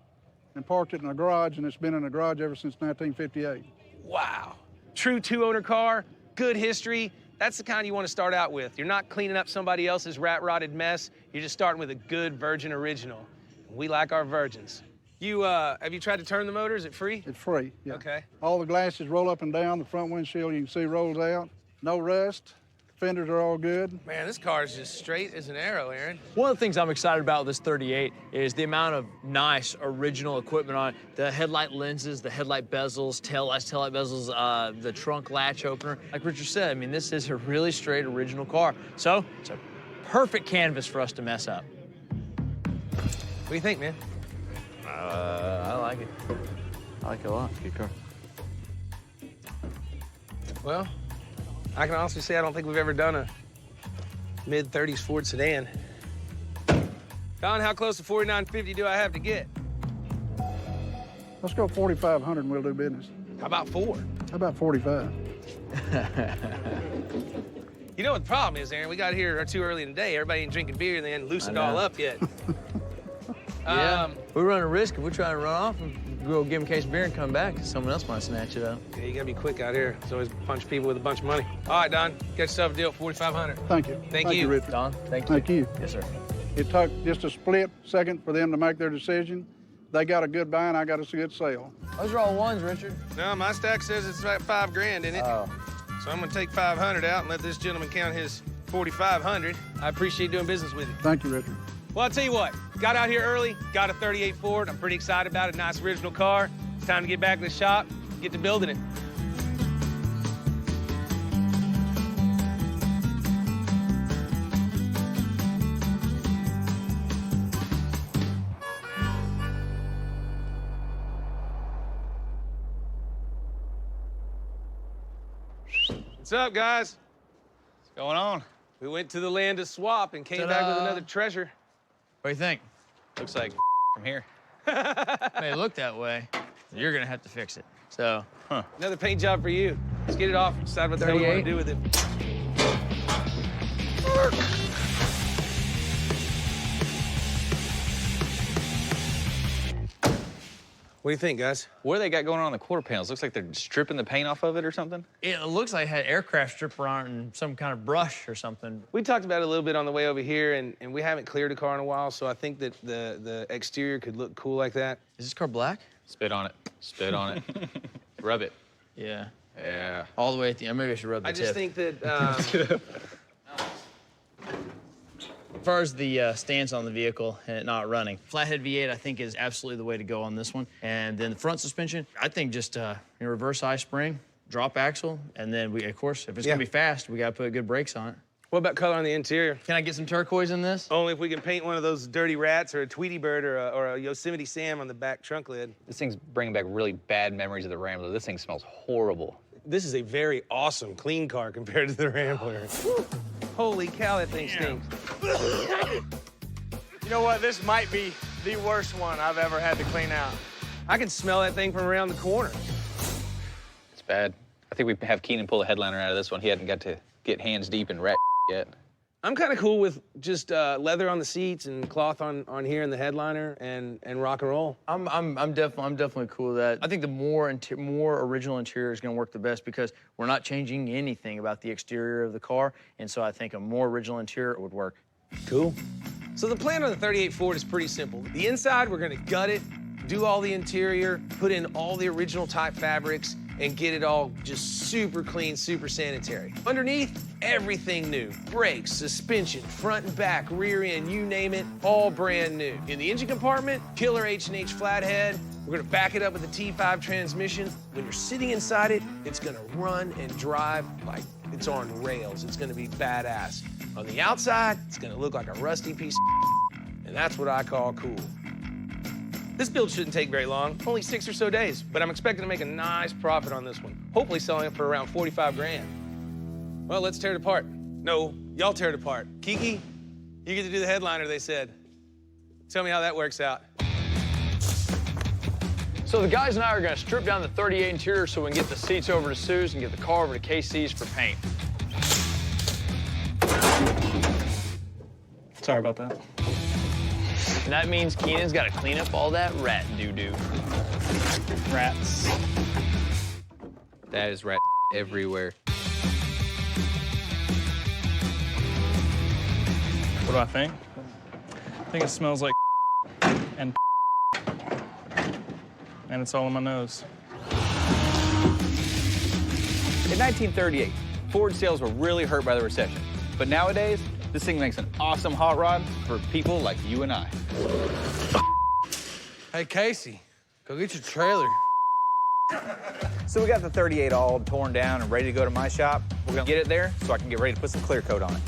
and parked it in a garage, and it's been in a garage ever since 1958. Wow. True two-owner car, good history. That's the kind you want to start out with. You're not cleaning up somebody else's rat-rotted mess. You're just starting with a good virgin original. We like our virgins. Have you tried to turn the motor? Is it free? It's free, yeah. Okay. All the glasses roll up and down. The front windshield, you can see, rolls out. No rust. Fenders are all good. Man, this car is just straight as an arrow, Aaron. One of the things I'm excited about with this 38 is the amount of nice original equipment on it. The headlight lenses, the headlight bezels, taillight bezels, the trunk latch opener. Like Richard said, I mean, this is a really straight original car. So it's a perfect canvas for us to mess up. What do you think, man? I like it. I like it a lot. Good car. Well, I can honestly say I don't think we've ever done a mid-30s Ford sedan. Don, how close to 4950 do I have to get? Let's go 4,500 and we'll do business. How about 4? How about 45? You know what the problem is, Aaron? We got here too early in the day. Everybody ain't drinking beer and they hadn't loosened all up yet. Yeah, we're running a risk if we're trying to run off and go give them a case of beer and come back, because someone else might snatch it up. Yeah, you gotta be quick out here. There's always a bunch of people with a bunch of money. All right, Don, get yourself a deal at 4,500. Thank you. Thank you. Richard. Don, thank you. Thank you. Yes, sir. It took just a split second for them to make their decision. They got a good buy and I got a good sale. Those are all ones, Richard. No, my stack says it's about $5,000 in it. Oh. So I'm gonna take 500 out and let this gentleman count his 4,500. I appreciate doing business with you. Thank you, Richard. Well, I'll tell you what, got out here early, got a 38 Ford. I'm pretty excited about it, nice original car. It's time to get back to the shop, get to building it. What's up, guys? What's going on? We went to the land of swap and came back with another treasure. What do you think? Looks like from here. May look that way. You're gonna have to fix it. So, Another paint job for you. Let's get it off. Decide what the hell we want to do with it. What do you think, guys? What do they got going on the quarter panels? Looks like they're stripping the paint off of it or something. it looks like it had aircraft stripper on it and some kind of brush or something. We talked about it a little bit on the way over here, and we haven't cleared a car in a while, so I think that the exterior could look cool like that. Is this car black? Spit on it. Spit on it. Rub it. Yeah. Yeah. All the way at the end. Maybe I should rub the I just tip. think that As far as the stance on the vehicle and it not running, flathead V8 I think is absolutely the way to go on this one. And then the front suspension, I think just reverse I spring, drop axle, and then of course, if it's gonna be fast, we gotta put good brakes on it. What about color on the interior? Can I get some turquoise in this? Only if we can paint one of those dirty rats or a Tweety Bird or a Yosemite Sam on the back trunk lid. This thing's bringing back really bad memories of the Rambler. This thing smells horrible. This is a very awesome, clean car compared to the Rambler. Holy cow, that thing stinks. You know what? This might be the worst one I've ever had to clean out. I can smell that thing from around the corner. It's bad. I think we have Keenan pull the headliner out of this one. He hadn't got to get hands deep in rat yet. I'm kind of cool with just leather on the seats and cloth on here in the headliner and rock and roll. I'm definitely cool with that. I think the more original interior is going to work the best because we're not changing anything about the exterior of the car, and so I think a more original interior would work. Cool. So the plan on the 38 Ford is pretty simple. The inside, we're going to gut it, do all the interior, put in all the original type fabrics, and get it all just super clean, super sanitary. Underneath, everything new. Brakes, suspension, front and back, rear end, you name it, all brand new. In the engine compartment, killer H&H flathead. We're gonna back it up with a T5 transmission. When you're sitting inside it, it's gonna run and drive like it's on rails. It's gonna be badass. On the outside, it's gonna look like a rusty piece of and that's what I call cool. This build shouldn't take very long, only 6 or so days, but I'm expecting to make a nice profit on this one. Hopefully selling it for around 45 grand. Well, let's tear it apart. No, y'all tear it apart. Kiki, you get to do the headliner, they said. Tell me how that works out. So the guys and I are gonna strip down the 38 interior so we can get the seats over to Sue's and get the car over to KC's for paint. Sorry about that. And that means Keenan's gotta clean up all that rat doo-doo. Rats. That is rat everywhere. What do I think? I think it smells like and it's all in my nose. In 1938, Ford sales were really hurt by the recession. But nowadays, this thing makes an awesome hot rod for people like you and I. Hey, Casey, go get your trailer. So we got the 38 all torn down and ready to go to my shop. We're gonna get it there so I can get ready to put some clear coat on it.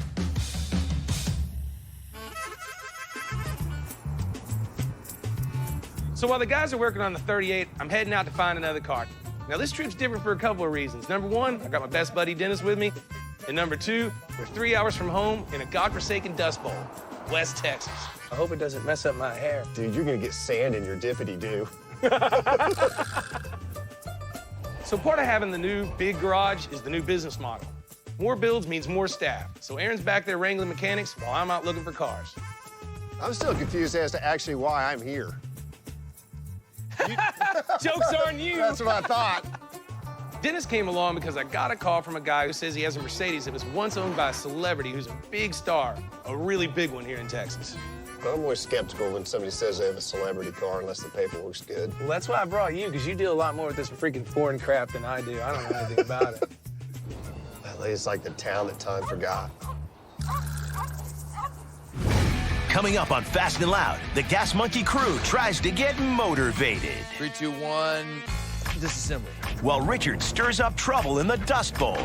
So while the guys are working on the 38, I'm heading out to find another car. Now this trip's different for a couple of reasons. Number one, I got my best buddy Dennis with me. And number two, we're 3 hours from home in a godforsaken dust bowl, West Texas. I hope it doesn't mess up my hair. Dude, you're gonna get sand in your dippity-doo. So part of having the new big garage is the new business model. More builds means more staff. So Aaron's back there wrangling mechanics while I'm out looking for cars. I'm still confused as to actually why I'm here. Joke's on you. That's what I thought. Dennis came along because I got a call from a guy who says he has a Mercedes that was once owned by a celebrity who's a big star, a really big one here in Texas. I'm always skeptical when somebody says they have a celebrity car unless the paperwork's good. Well, that's why I brought you, because you deal a lot more with this freaking foreign crap than I do. I don't know anything about it. LA's like the town that time forgot. Coming up on Fast and Loud, the Gas Monkey crew tries to get motivated. 3, 2, 1, disassembly. While Richard stirs up trouble in the Dust Bowl.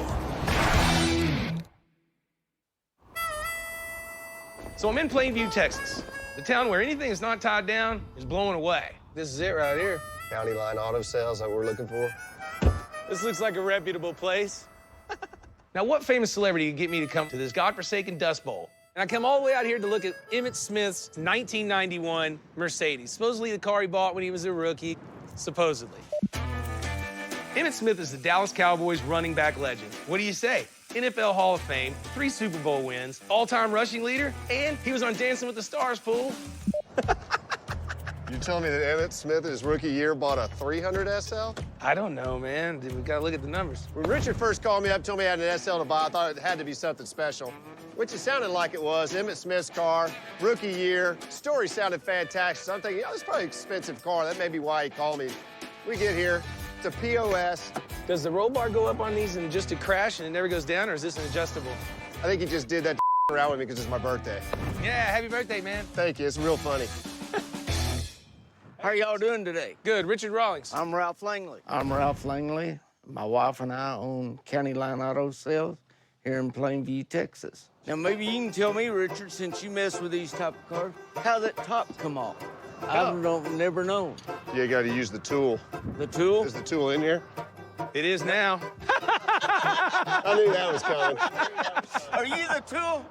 So I'm in Plainview, Texas, the town where anything that's not tied down is blown away. This is it right here. County Line Auto Sales that we're looking for. This looks like a reputable place. Now, what famous celebrity could get me to come to this godforsaken Dust Bowl? And I come all the way out here to look at Emmitt Smith's 1991 Mercedes. Supposedly the car he bought when he was a rookie, supposedly. Emmitt Smith is the Dallas Cowboys running back legend. What do you say? NFL Hall of Fame, 3 Super Bowl wins, all-time rushing leader, and he was on Dancing with the Stars pool. You telling me that Emmitt Smith in his rookie year bought a 300 SL? I don't know, man. We gotta look at the numbers. When Richard first called me up, told me I had an SL to buy, I thought it had to be something special, which it sounded like it was. Emmitt Smith's car, rookie year, story sounded fantastic. So I'm thinking, oh, it's probably an expensive car. That may be why he called me. We get here, it's a POS. Does the roll bar go up on these and just to crash and it never goes down, or is this an adjustable? I think he just did that around with me because it's my birthday. Yeah, happy birthday, man. Thank you, it's real funny. How are y'all doing today? Good. Richard Rawlings. I'm Ralph Langley. I'm Ralph Langley. My wife and I own County Line Auto Sales here in Plainview, Texas. Now, maybe you can tell me, Richard, since you mess with these type of cars, how that top come off. I've never known. You got to use the tool. The tool? Is the tool in here? It is now. I knew that was coming. Are you the tool?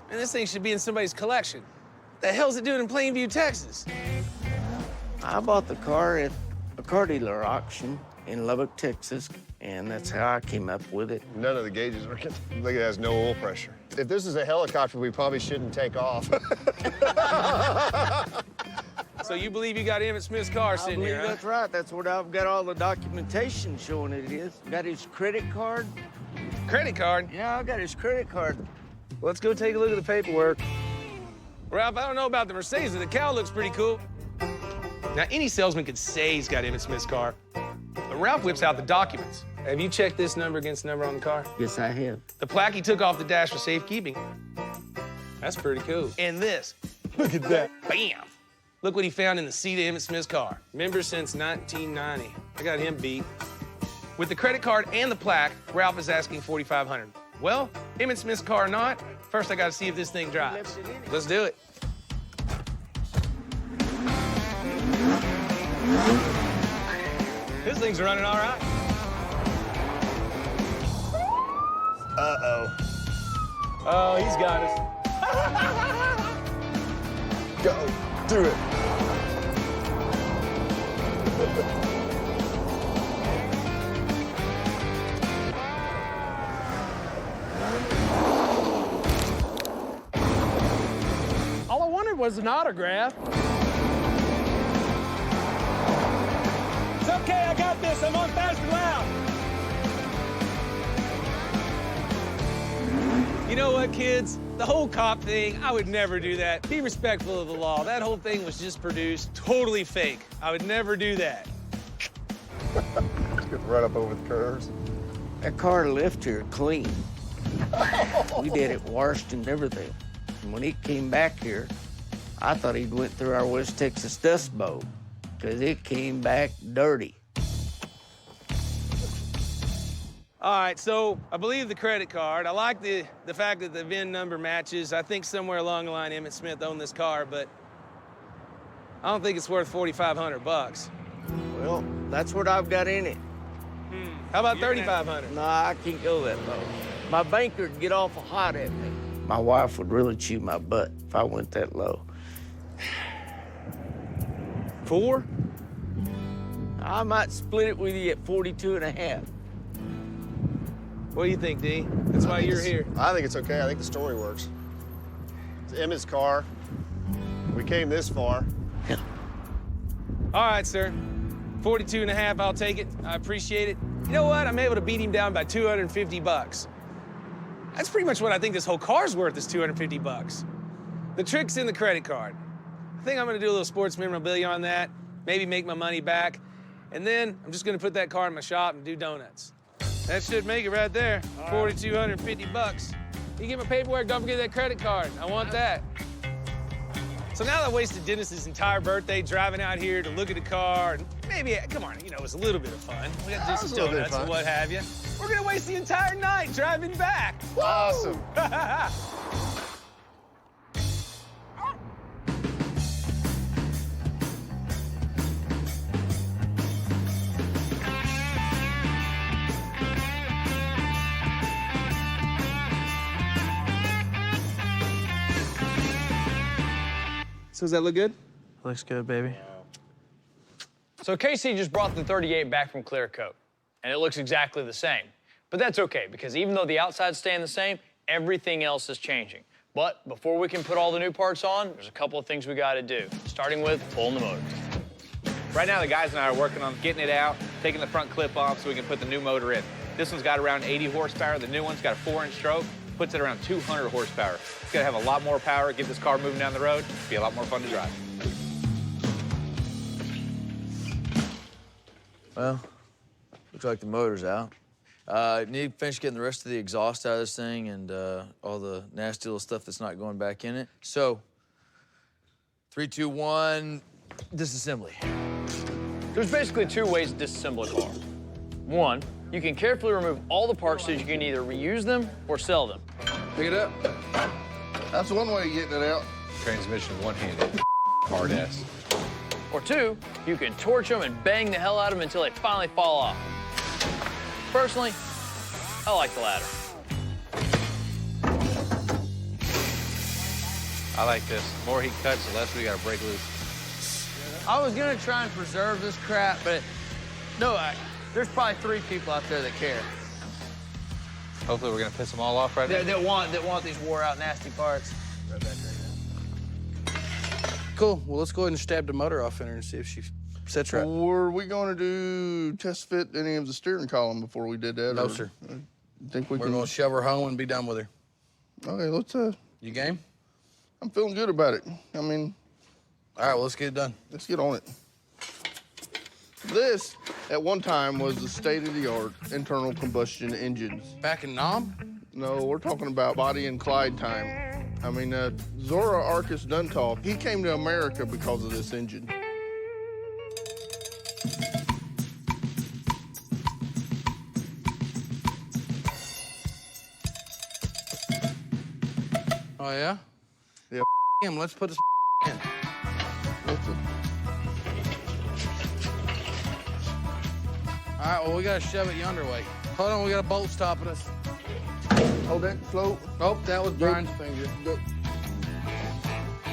Man, this thing should be in somebody's collection. The hell's it doing in Plainview, Texas? I bought the car at a car dealer auction in Lubbock, Texas, and that's how I came up with it. None of the gauges are. Look, it has no oil pressure. If this is a helicopter, we probably shouldn't take off. So you believe you got Emmitt Smith's car sitting here, huh? That's right. That's what I've got all the documentation showing it is. Got his credit card. Credit card? Yeah, I got his credit card. Let's go take a look at the paperwork. Ralph, I don't know about the Mercedes, but the cow looks pretty cool. Now, any salesman could say he's got Emmitt Smith's car, but Ralph whips out the documents. Have you checked this number against number on the car? Yes, I have. The plaque he took off the dash for safekeeping. That's pretty cool. And this. Look at that. Bam! Look what he found in the seat of Emmitt Smith's car. Member since 1990. I got him beat. With the credit card and the plaque, Ralph is asking $4,500. Well, Emmitt Smith's car or not, first I gotta see if this thing drives. Let's do it. This thing's running all right. Uh-oh. Oh, he's got us. Go. Do it. All I wanted was an autograph. It's okay, I got this. I'm on Fast and Loud. You know what, kids? The whole cop thing, I would never do that. Be respectful of the law. That whole thing was just produced totally fake. I would never do that. Let's get right up over the curves. That car left here clean. We did it washed and everything. And when he came back here, I thought he'd went through our West Texas Dust Bowl, because it came back dirty. All right, so I believe the credit card. I like the fact that the VIN number matches. I think somewhere along the line Emmitt Smith owned this car, but I don't think it's worth $4,500. Well, that's what I've got in it. How about $3,500? No, I can't go that low. My banker'd get awful hot at me. My wife would really chew my butt if I went that low. 4? I might split it with you at 42 and a half. What do you think, D? That's why you're here. I think it's okay. I think the story works. It's Emmitt's car. We came this far. All right, sir. 42 and a half, I'll take it. I appreciate it. You know what? I'm able to beat him down by $250. That's pretty much what I think this whole car's worth, is $250. The trick's in the credit card. I think I'm gonna do a little sports memorabilia on that, maybe make my money back, and then I'm just gonna put that car in my shop and do donuts. That should make it right there, $4,250. You get my paperwork, don't forget that credit card. I want that. So now that I wasted Dennis's entire birthday driving out here to look at the car, and maybe, come on, you know, it's a little bit of fun. We got to do some donuts and what have you. We're gonna waste the entire night driving back. Awesome. So does that look good? Looks good, baby. So Casey just brought the 38 back from clear coat, and it looks exactly the same. But that's okay, because even though the outside's staying the same, everything else is changing. But before we can put all the new parts on, there's a couple of things we gotta do, starting with pulling the motor. Right now, the guys and I are working on getting it out, taking the front clip off so we can put the new motor in. This one's got around 80 horsepower. The new one's got a 4-inch stroke, puts it around 200 horsepower. It's gonna have a lot more power, get this car moving down the road, be a lot more fun to drive. Well, looks like the motor's out. Need to finish getting the rest of the exhaust out of this thing and all the nasty little stuff that's not going back in it. So, 3, 2, 1, disassembly. There's basically 2 ways to disassemble a car. One, you can carefully remove all the parts so you can either reuse them or sell them. Pick it up. That's one way of getting it out. Transmission one-handed, hard ass. Or 2, you can torch them and bang the hell out of them until they finally fall off. Personally, I like the latter. I like this. The more he cuts, the less we gotta break loose. I was gonna try and preserve this crap, but there's probably 3 people out there that care. Hopefully we're gonna piss them all off right now. That want these wore out nasty parts. Cool. Well, let's go ahead and stab the motor off in her and see if she sets right. Were we going to do test fit any of the steering column before we did that? No, or, sir. Think we're going to shove her home and be done with her. Okay, let's. You game? I'm feeling good about it. I mean. All right, well, let's get it done. Let's get on it. This, at one time, was the state-of-the-art internal combustion engines. Back in Nam? No, we're talking about Bonnie and Clyde time. I mean, Zora Arcus Duntov, he came to America because of this engine. Oh, yeah? Yeah. Him, let's put this in. All right, well, we got to shove it yonder way. Hold on, we got a bolt stopping us. Hold that slow. Oh, that was Brian's finger.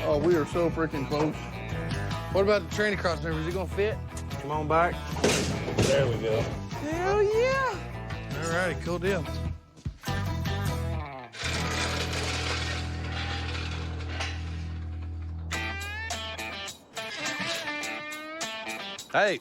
Oh, we are so freaking close. What about the tranny crossover? Is it gonna fit? Come on back. There we go. Hell yeah! All righty, cool deal. Hey.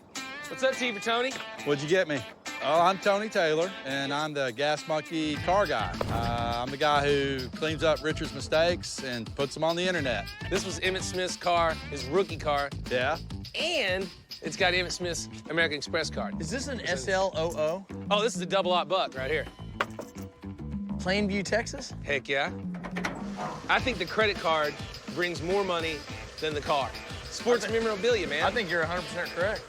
What's up, T for Tony? What'd you get me? Oh, I'm Tony Taylor, and I'm the Gas Monkey car guy. I'm the guy who cleans up Richard's mistakes and puts them on the internet. This was Emmett Smith's car, his rookie car. Yeah? And it's got Emmett Smith's American Express card. Is this an SLOO? Oh, this is a double-aught buck right here. Plainview, Texas? Heck yeah. I think the credit card brings more money than the car. Sports memorabilia, man. I think you're 100% correct.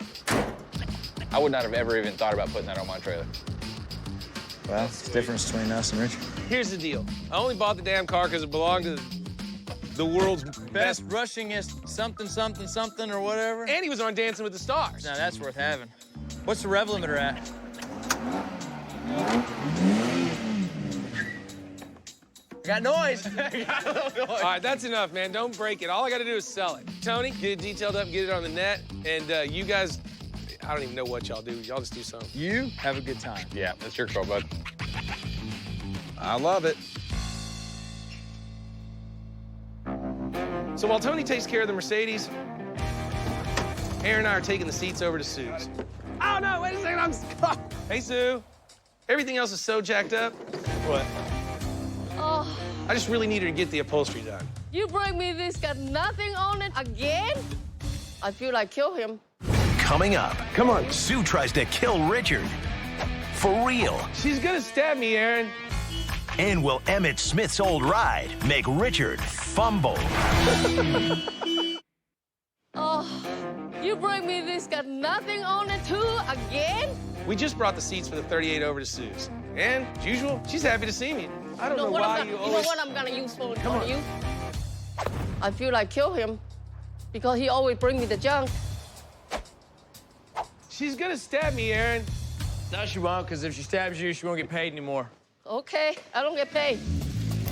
I would not have ever even thought about putting that on my trailer. Well, it's the difference between us and Richard. Here's the deal. I only bought the damn car because it belonged to the world's Best rushingest something or whatever. And he was on Dancing with the Stars. Now that's worth having. What's the rev limiter at? I got noise. I got a little noise. All right, that's enough, man. Don't break it. All I got to do is sell it. Tony, get it detailed up, get it on the net, and you guys, I don't even know what y'all do. Y'all just do something. You have a good time. Yeah, that's your call, bud. I love it. So while Tony takes care of the Mercedes, Aaron and I are taking the seats over to Sue's. Oh, no, wait a second, Hey, Sue. Everything else is so jacked up. What? Oh, I just really need her to get the upholstery done. you bring me this, got nothing on it again? I feel like kill him. Coming up. Come on. Sue tries to kill Richard. For real. She's gonna stab me, Aaron. And will Emmett Smith's old ride make Richard fumble? Oh, you bring me this, got nothing on it too again? We just brought the seats for the 38 over to Sue's. And, as usual, she's happy to see me. I don't know why you always... You know what I'm gonna use for Come on. you? I feel like kill him because he always bring me the junk. She's gonna stab me, Aaron. No, she won't, because if she stabs you, she won't get paid anymore. Okay, I don't get paid.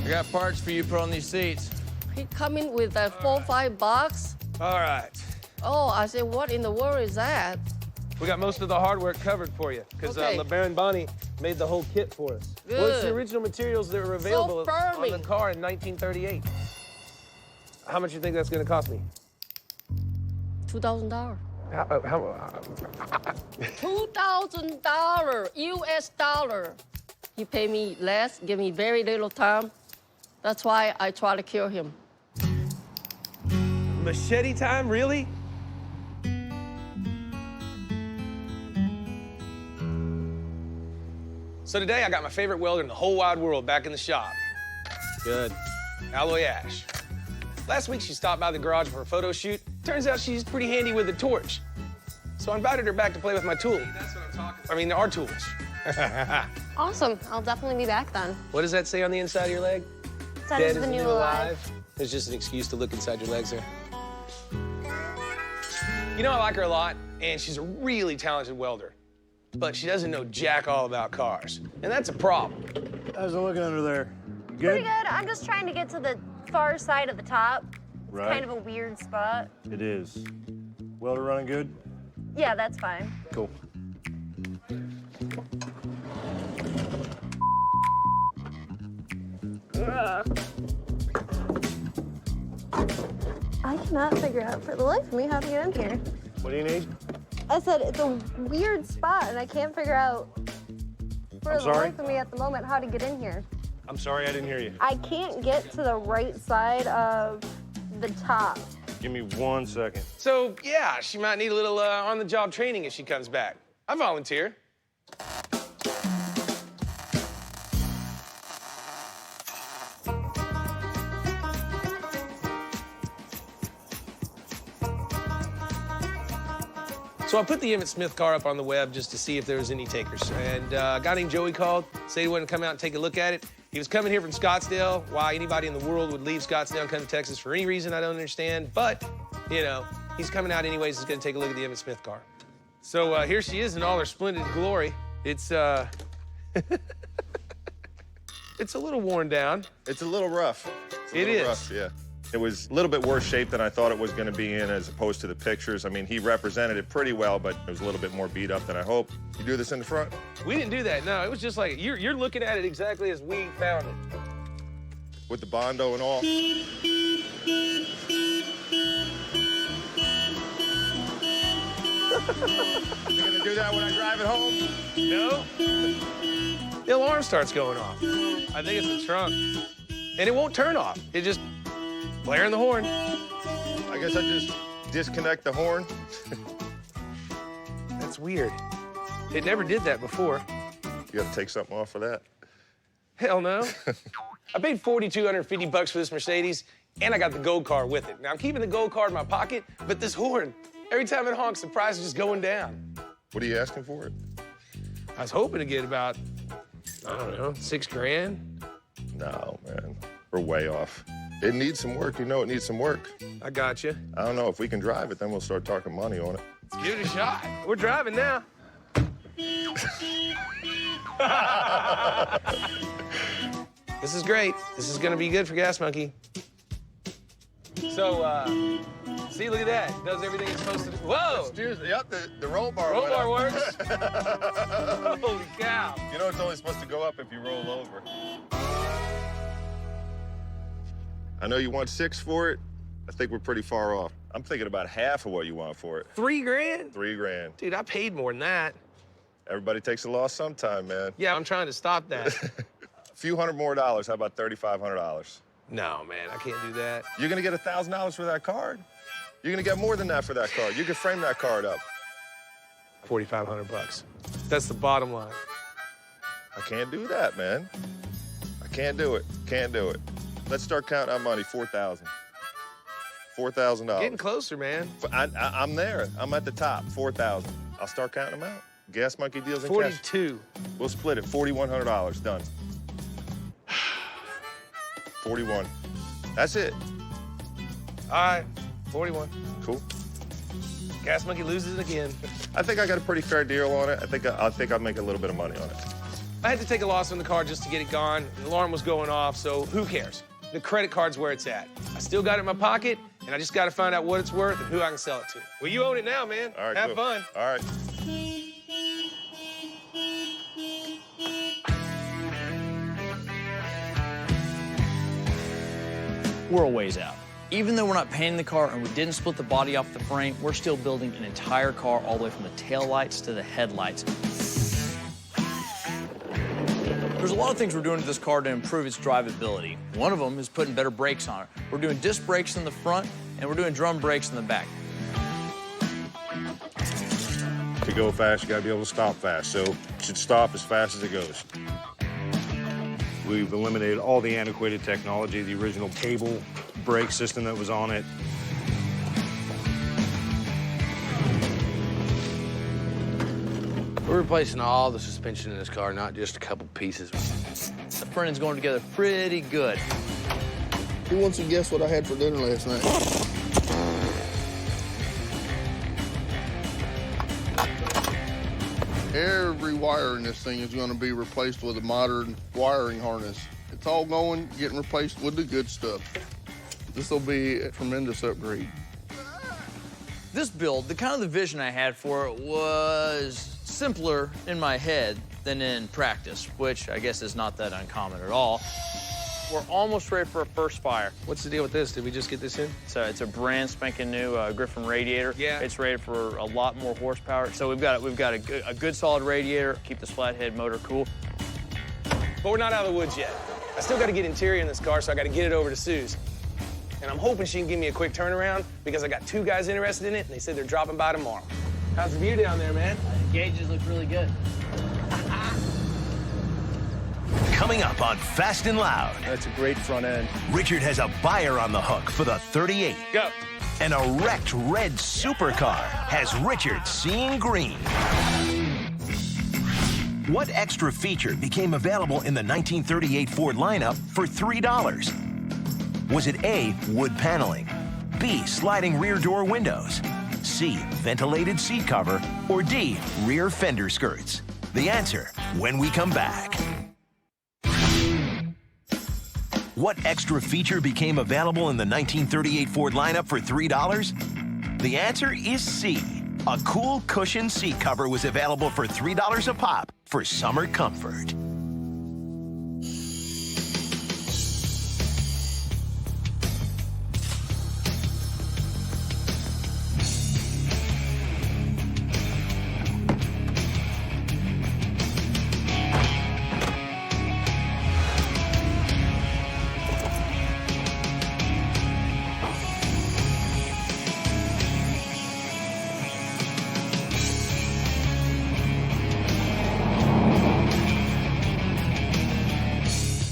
I got parts for you to put on these seats. He come in with a 4-5 box. All right. Oh, I said, what in the world is that? We got most of the hardware covered for you because Okay. LeBaron Bonnie made the whole kit for us. Good. Well, it's the original materials that were available on firming. the car in 1938. How much do you think that's going to cost me? $2,000. $2,000 US dollar. He pay me less, give me very little time. That's why I try to kill him. Machete time, really? So today I got my favorite welder in the whole wide world back in the shop. Good. Alloy Ash. Last week she stopped by the garage for a photo shoot. Turns out she's pretty handy with a torch. So I invited her back to play with my tool. That's what I'm talking about. I mean, our tools. Awesome. I'll definitely be back then. What does that say on the inside of your leg? Dead is the new alive. It's just an excuse to look inside your legs there. You know, I like her a lot, and she's a really talented welder. But she doesn't know jack all about cars, and that's a problem. How's it looking under there? Good? Pretty good. I'm just trying to get to the far side of the top. It's Right. kind of a weird spot. It is. Welder running good? Yeah, that's fine. Cool. Ugh. I cannot figure out for the life of me how to get in here. What do you need? I said it's a weird spot, and I can't figure out for I'm the sorry? life of me at the moment how to get in here. I'm sorry, I didn't hear you. I can't get to the right side of the top. Give me 1 second. So, yeah, she might need a little on-the-job training if she comes back. I volunteer. So I put the Emmett Smith car up on the web just to see if there was any takers. And a guy named Joey called, said he wanted to come out and take a look at it. He was coming here from Scottsdale. Why anybody in the world would leave Scottsdale and come to Texas for any reason, I don't understand. But, you know, he's coming out anyways. He's going to take a look at the Emmett Smith car. So here she is in all her splendid glory. It's, it's a little worn down. It's a little rough. It is. Rough, yeah. It was a little bit worse shape than I thought it was going to be in as opposed to the pictures. I mean, he represented it pretty well, but it was a little bit more beat up than I hoped. You do this in the front? We didn't do that, no. It was just like, you're looking at it exactly as we found it. With the Bondo and all? You gonna do that when I drive it home? No. The alarm starts going off. I think it's the trunk. And it won't turn off. It just blaring the horn. I guess I just disconnect the horn. That's weird. It never did that before. You gotta take something off for that. Hell no. I paid $4,250 for this Mercedes, and I got the gold card with it. Now, I'm keeping the gold card in my pocket, but this horn, every time it honks, the price is just going down. What are you asking for it? I was hoping to get about, I don't know, $6,000. No, man. We're way off. It needs some work. You know it needs some work. I got you. I don't know. If we can drive it, then we'll start talking money on it. Let's give it a shot. We're driving now. This is great. This is gonna be good for Gas Monkey. So, see, look at that. It does everything it's supposed to do. Whoa! Yep, the roll bar Roll went bar up. works. Holy cow. You know it's only supposed to go up if you roll over. I know you want 6 for it. I think we're pretty far off. I'm thinking about half of what you want for it. $3,000? $3,000. Dude, I paid more than that. Everybody takes a loss sometime, man. Yeah, I'm trying to stop that. A few $100 more. How about $3,500? No, man, I can't do that. You're gonna get $1,000 for that card. You're gonna get more than that for that card. You can frame that card up. $4,500. That's the bottom line. I can't do that, man. I can't do it. Can't do it. Let's start counting our money. $4,000. $4,000. Getting closer, man. I'm there. I'm at the top. $4,000. I'll start counting them out. Gas Monkey deals in cash. 42. We'll split it. $4,100. Done. 41. That's it. All right, 41. Cool. Gas Monkey loses it again. I think I got a pretty fair deal on it. I think I'll make a little bit of money on it. I had to take a loss on the car just to get it gone. The alarm was going off, so who cares? the credit card's where it's at. I still got it in my pocket, and I just got to find out what it's worth and who I can sell it to. Well, you own it now, man. All right, Have cool. fun. All right. We're a ways out. Even though we're not painting the car and we didn't split the body off the frame, we're still building an entire car all the way from the taillights to the headlights. There's a lot of things we're doing to this car to improve its drivability. One of them is putting better brakes on it. We're doing disc brakes in the front, and we're doing drum brakes in the back. To go fast, you gotta be able to stop fast, so it should stop as fast as it goes. We've eliminated all the antiquated technology, the original cable brake system that was on it. We're replacing all the suspension in this car, not just a couple pieces. The front end's going together pretty good. Who wants to guess what I had for dinner last night? Every wire in this thing is going to be replaced with a modern wiring harness. It's all getting replaced with the good stuff. This will be a tremendous upgrade. This build, the kind of the vision I had for it was simpler in my head than in practice, which I guess is not that uncommon at all. We're almost ready for a first fire. What's the deal with this? Did we just get this in? So it's a brand spanking new Griffin radiator. Yeah. It's rated for a lot more horsepower. So we've got a good solid radiator, keep this flathead motor cool. But we're not out of the woods yet. I still got to get interior in this car, so I got to get it over to Sue's. And I'm hoping she can give me a quick turnaround because I got 2 guys interested in it, and they said they're dropping by tomorrow. How's the view down there, man? The gauges look really good. Coming up on Fast and Loud. That's a great front end. Richard has a buyer on the hook for the 38. Go. And a wrecked red supercar has Richard seeing green. What extra feature became available in the 1938 Ford lineup for $3? Was it A, wood paneling, B, sliding rear door windows, C, ventilated seat cover, or D, rear fender skirts? The answer when we come back. What extra feature became available in the 1938 Ford lineup for $3? The answer is C. A cool cushion seat cover was available for $3 a pop for summer comfort.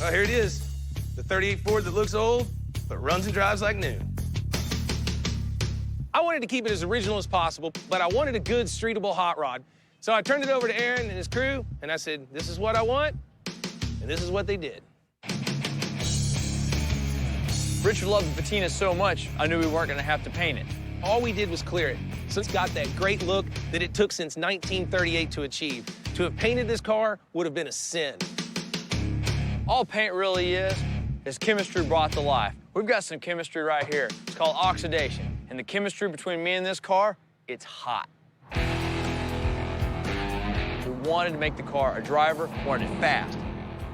Oh, here it is. The 38 Ford that looks old, but runs and drives like new. I wanted to keep it as original as possible, but I wanted a good, streetable hot rod. So I turned it over to Aaron and his crew, and I said, this is what I want, and this is what they did. Richard loved the patina so much, I knew we weren't gonna have to paint it. All we did was clear it. So it's got that great look that it took since 1938 to achieve. To have painted this car would have been a sin. All paint really is chemistry brought to life. We've got some chemistry right here. It's called oxidation. And the chemistry between me and this car, it's hot. We wanted to make the car a driver, wanted it fast.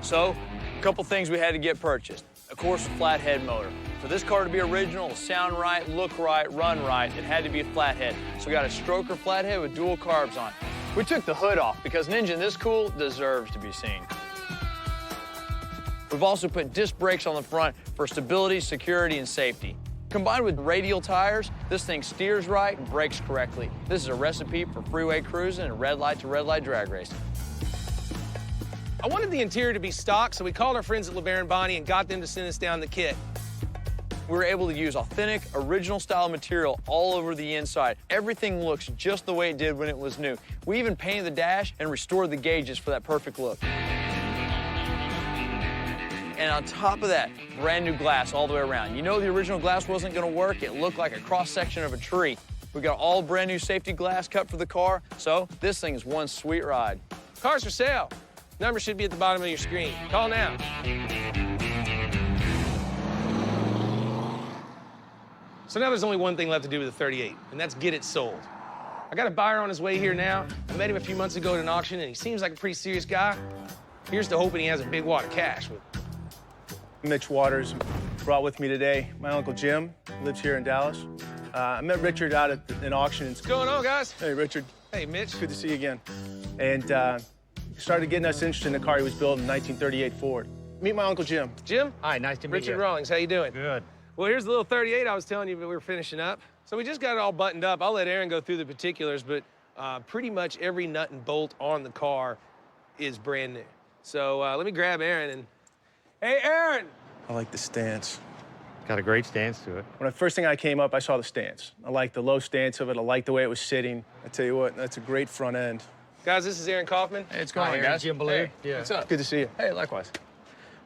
So, a couple things we had to get purchased. Of course, a flathead motor. For this car to be original, sound right, look right, run right, it had to be a flathead. So we got a stroker flathead with dual carbs on. We took the hood off because an engine this cool deserves to be seen. We've also put disc brakes on the front for stability, security, and safety. Combined with radial tires, this thing steers right and brakes correctly. This is a recipe for freeway cruising and red light to red light drag racing. I wanted the interior to be stock, so we called our friends at LeBaron Bonney and got them to send us down the kit. We were able to use authentic, original style material all over the inside. Everything looks just the way it did when it was new. We even painted the dash and restored the gauges for that perfect look. And on top of that, brand new glass all the way around. You know the original glass wasn't gonna work. It looked like a cross-section of a tree. We got all brand new safety glass cut for the car, so this thing is one sweet ride. Car's for sale. Number should be at the bottom of your screen. Call now. So now there's only one thing left to do with the 38, and that's get it sold. I got a buyer on his way here now. I met him a few months ago at an auction, and he seems like a pretty serious guy. Here's to hoping he has a big wad of cash with him. Mitch Waters brought with me today my Uncle Jim, who lives here in Dallas. I met Richard out at an auction. What's going on, guys? Hey, Richard. Hey, Mitch. Good to see you again. And he started getting us interested in the car he was building in 1938 Ford. Meet my Uncle Jim. Jim? Hi, nice to meet you. Richard Rawlings, how you doing? Good. Well, here's the little 38 I was telling you that we were finishing up. So we just got it all buttoned up. I'll let Aaron go through the particulars, but pretty much every nut and bolt on the car is brand new. So let me grab Aaron and... Hey, Aaron! I like the stance. Got a great stance to it. When the first thing I came up, I saw the stance. I liked the low stance of it. I liked the way it was sitting. I tell you what, that's a great front end. Guys, this is Aaron Kaufman. Hey, what's going on, guys? Jim Ballou. Hey, Yeah. what's up? Good to see you. Hey, likewise.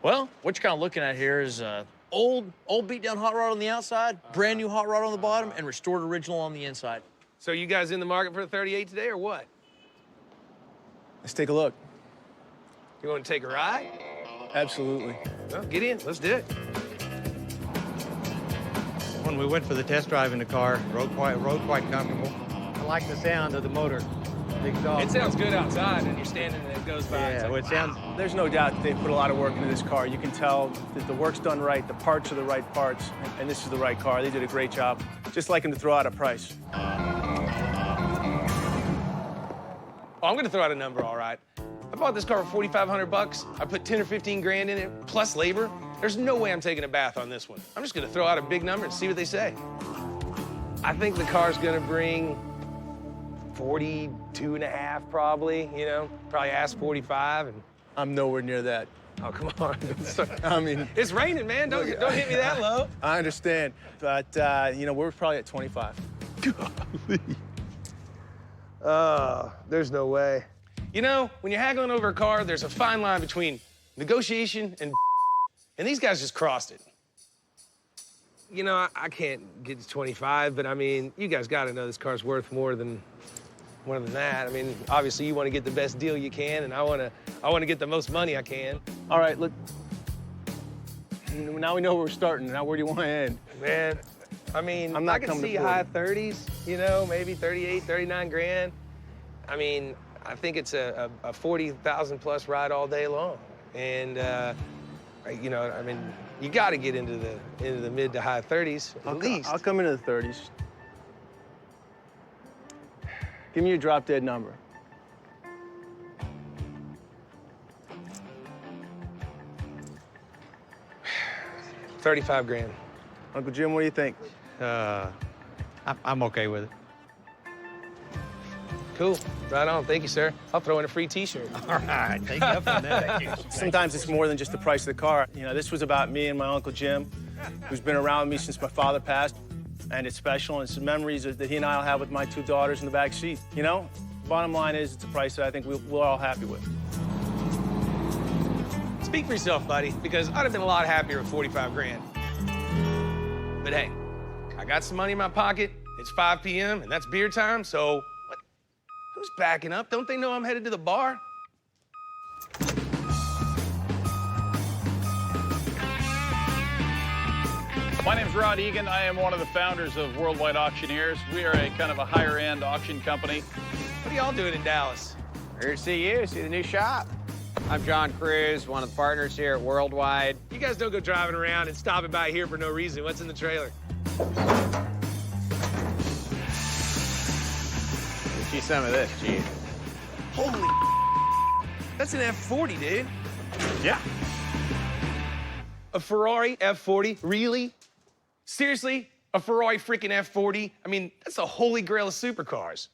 Well, what you're kind of looking at here is old beat-down hot rod on the outside, brand new hot rod on the bottom, and restored original on the inside. So you guys in the market for a 38 today, or what? Let's take a look. You want to take a ride? Absolutely. Well, get in. Let's do it. When we went for the test drive in the car, rode quite comfortable. I like the sound of the motor. Big exhaust. It sounds good outside, and you're standing and it goes by. Yeah, It's like, it sounds. There's no doubt that they put a lot of work into this car. You can tell that the work's done right, the parts are the right parts, and this is the right car. They did a great job. Just like them to throw out a price. Oh, I'm going to throw out a number, all right. I bought this car for 4,500 bucks. I put 10 or 15 grand in it, plus labor. There's no way I'm taking a bath on this one. I'm just going to throw out a big number and see what they say. I think the car's going to bring 42 and a half, probably, you know? Probably ask 45, and... I'm nowhere near that. Oh, come on. I mean... It's raining, man. Don't hit me that low. I understand, but, you know, we're probably at 25. There's no way. You know, when you're haggling over a car, there's a fine line between negotiation and these guys just crossed it. You know, I can't get to 25, but I mean, you guys got to know this car's worth more than that. I mean, obviously you want to get the best deal you can, and I want to get the most money I can. All right, look. Now we know where we're starting. Now where do you want to end? Man, I mean, I can see high 30s, you know, maybe 38, 39 grand. I mean, I think it's a 40,000 plus ride all day long. And, you know, I mean, you got to get into the mid to high 30s at least. I'll come into the 30s. Give me your drop dead number. $35 grand. Uncle Jim, what do you think? I'm okay with it. Cool. Right on. Thank you, sir. I'll throw in a free T-shirt. All right. Thank you up on that. Sometimes it's more than just the price of the car. You know, this was about me and my Uncle Jim, who's been around me since my father passed. And it's special, and it's memories that he and I will have with my two daughters in the back seat. You know, bottom line is it's a price that I think we're all happy with. Speak for yourself, buddy, because I'd have been a lot happier with 45 grand. But hey, I got some money in my pocket. It's 5 p.m., and that's beer time, so what? Who's backing up? Don't they know I'm headed to the bar? My name's Rod Egan. I am one of the founders of Worldwide Auctioneers. We are a kind of a higher-end auction company. What are y'all doing in Dallas? Here to see you, see the new shop. I'm John Cruz, one of the partners here at Worldwide. You guys don't go driving around and stopping by here for no reason. What's in the trailer? Get you some of this, Chief. Holy that's an F40, dude. Yeah. A Ferrari F40? Really? Seriously? A Ferrari freaking F40? I mean, that's the holy grail of supercars.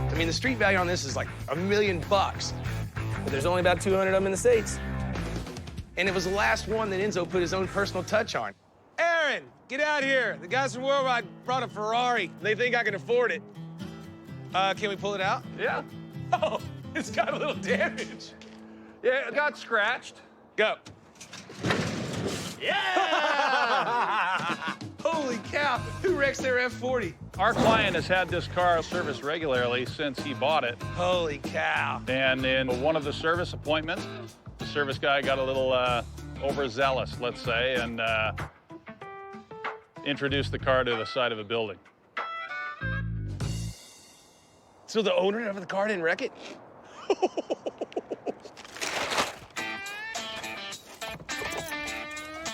I mean, the street value on this is like $1 million, but there's only about 200 of them in the States. And it was the last one that Enzo put his own personal touch on. Aaron, get out here. The guys from Worldwide brought a Ferrari. They think I can afford it. Can we pull it out? Yeah. Oh, it's got a little damage. Yeah, it got scratched. Go. Yeah! Holy cow, who wrecks their F40? Our client has had this car serviced regularly since he bought it. Holy cow. And in one of the service appointments, the service guy got a little overzealous, let's say, and introduce the car to the side of a building. So the owner of the car didn't wreck it?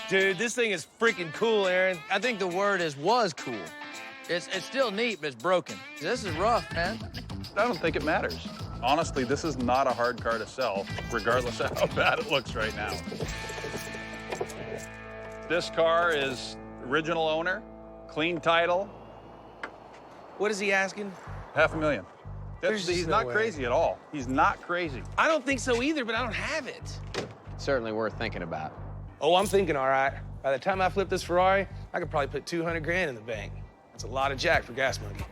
Dude, this thing is freaking cool, Aaron. I think the word is was cool. It's still neat, but it's broken. This is rough, man. I don't think it matters. Honestly, this is not a hard car to sell, regardless of how bad it looks right now. This car is original owner, clean title. What is he asking? $500,000. There's He's just not no way. crazy at all. He's not crazy. I don't think so either, but I don't have it. Certainly worth thinking about. Oh, I'm thinking, all right. By the time I flip this Ferrari, I could probably put 200 grand in the bank. That's a lot of jack for Gas Monkey.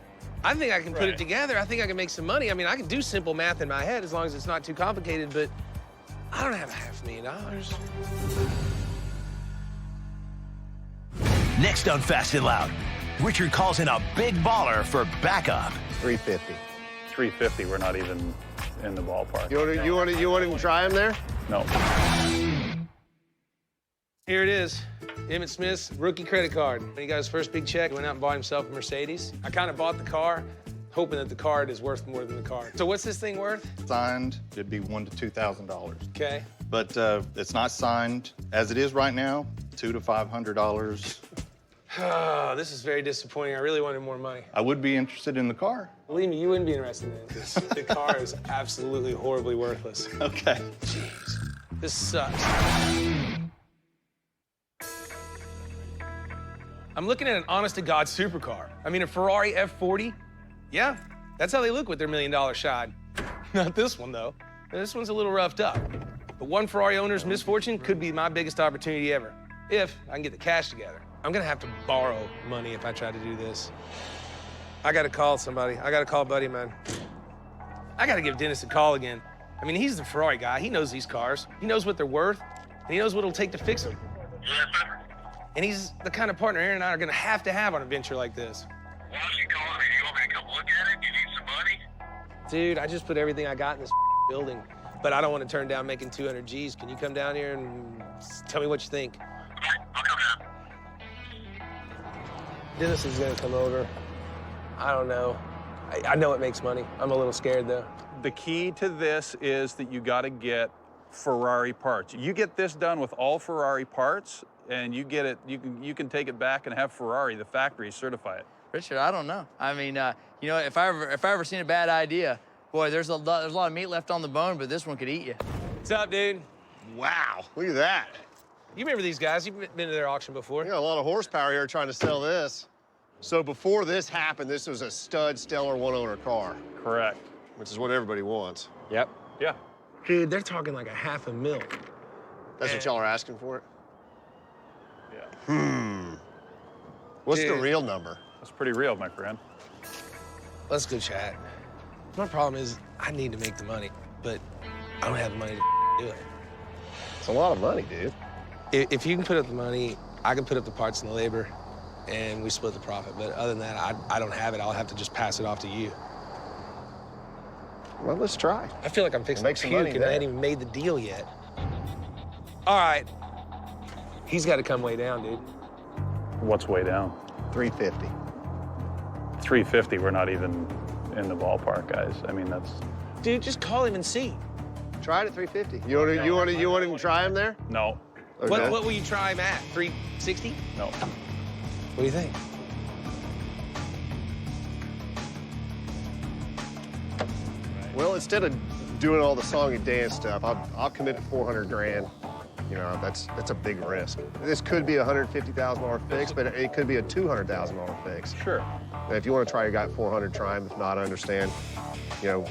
I think I can put it together. I think I can make some money. I mean, I can do simple math in my head as long as it's not too complicated, but I don't have $500,000. Next on Fast and Loud, Richard calls in a big baller for backup. 350. 350, we're not even in the ballpark. You want to try him there? No. Here it is. Emmitt Smith's rookie credit card. When he got his first big check, he went out and bought himself a Mercedes. I kind of bought the car, hoping that the card is worth more than the car. So what's this thing worth? Signed, it'd be $1,000 to $2,000. Okay. But it's not signed as it is right now, $200 to $500. Oh, this is very disappointing. I really wanted more money. I would be interested in the car. Believe me, you wouldn't be interested in this. The car is absolutely horribly worthless. Okay. Jeez, this sucks. I'm looking at an honest-to-God supercar. I mean, a Ferrari F40. Yeah, that's how they look with their $1 million shod. Not this one, though. This one's a little roughed up. But one Ferrari owner's misfortune could be my biggest opportunity ever, if I can get the cash together. I'm gonna have to borrow money if I try to do this. I gotta call somebody. I gotta call Buddy, man. I gotta give Dennis a call again. I mean, he's the Ferrari guy. He knows these cars. He knows what they're worth, and he knows what it'll take to fix them. And he's the kind of partner Aaron and I are gonna have to have on a venture like this. Why don't you call me? You want me to come look at it? You need some money? Dude, I just put everything I got in this building, but I don't want to turn down making 200 G's. Can you come down here and tell me what you think? Okay, I'll come down. Dennis is gonna come over. I don't know. I know it makes money. I'm a little scared, though. The key to this is that you got to get Ferrari parts. You get this done with all Ferrari parts, and you get it. You can take it back and have Ferrari, the factory, certify it. Richard, I don't know. I mean, you know, if I ever seen a bad idea, boy, there's a lot of meat left on the bone, but this one could eat you. What's up, dude? Wow, look at that. You remember these guys? You've been to their auction before. You got a lot of horsepower here trying to sell this. So before this happened, this was a stud, stellar, one-owner car. Correct. Which is what everybody wants. Yep. Yeah. Dude, they're talking like $500,000. That's what y'all are asking for it? Yeah. What's the Dude. real number? That's pretty real, my friend. Let's go chat. My problem is I need to make the money, but I don't have the money to do it. It's a lot of money, dude. If you can put up the money, I can put up the parts and the labor, and we split the profit. But other than that, I don't have it. I'll have to just pass it off to you. Well, let's try. I feel like I'm fixing Make to some puke, money and I there. ain't even made the deal yet. All right. He's got to come way down, dude. What's way down? 350. 350, we're not even in the ballpark, guys. I mean, that's... Dude, just call him and see. Try it at 350. You want him to try him there? No. Okay. What will you try him at? 360? No. What do you think? Well, instead of doing all the song and dance stuff, I'll commit to 400 grand. You know, that's a big risk. This could be a $150,000 fix, but it could be a $200,000 fix. Sure. And if you want to try, you got 400, try 'em. If not, I understand. You know,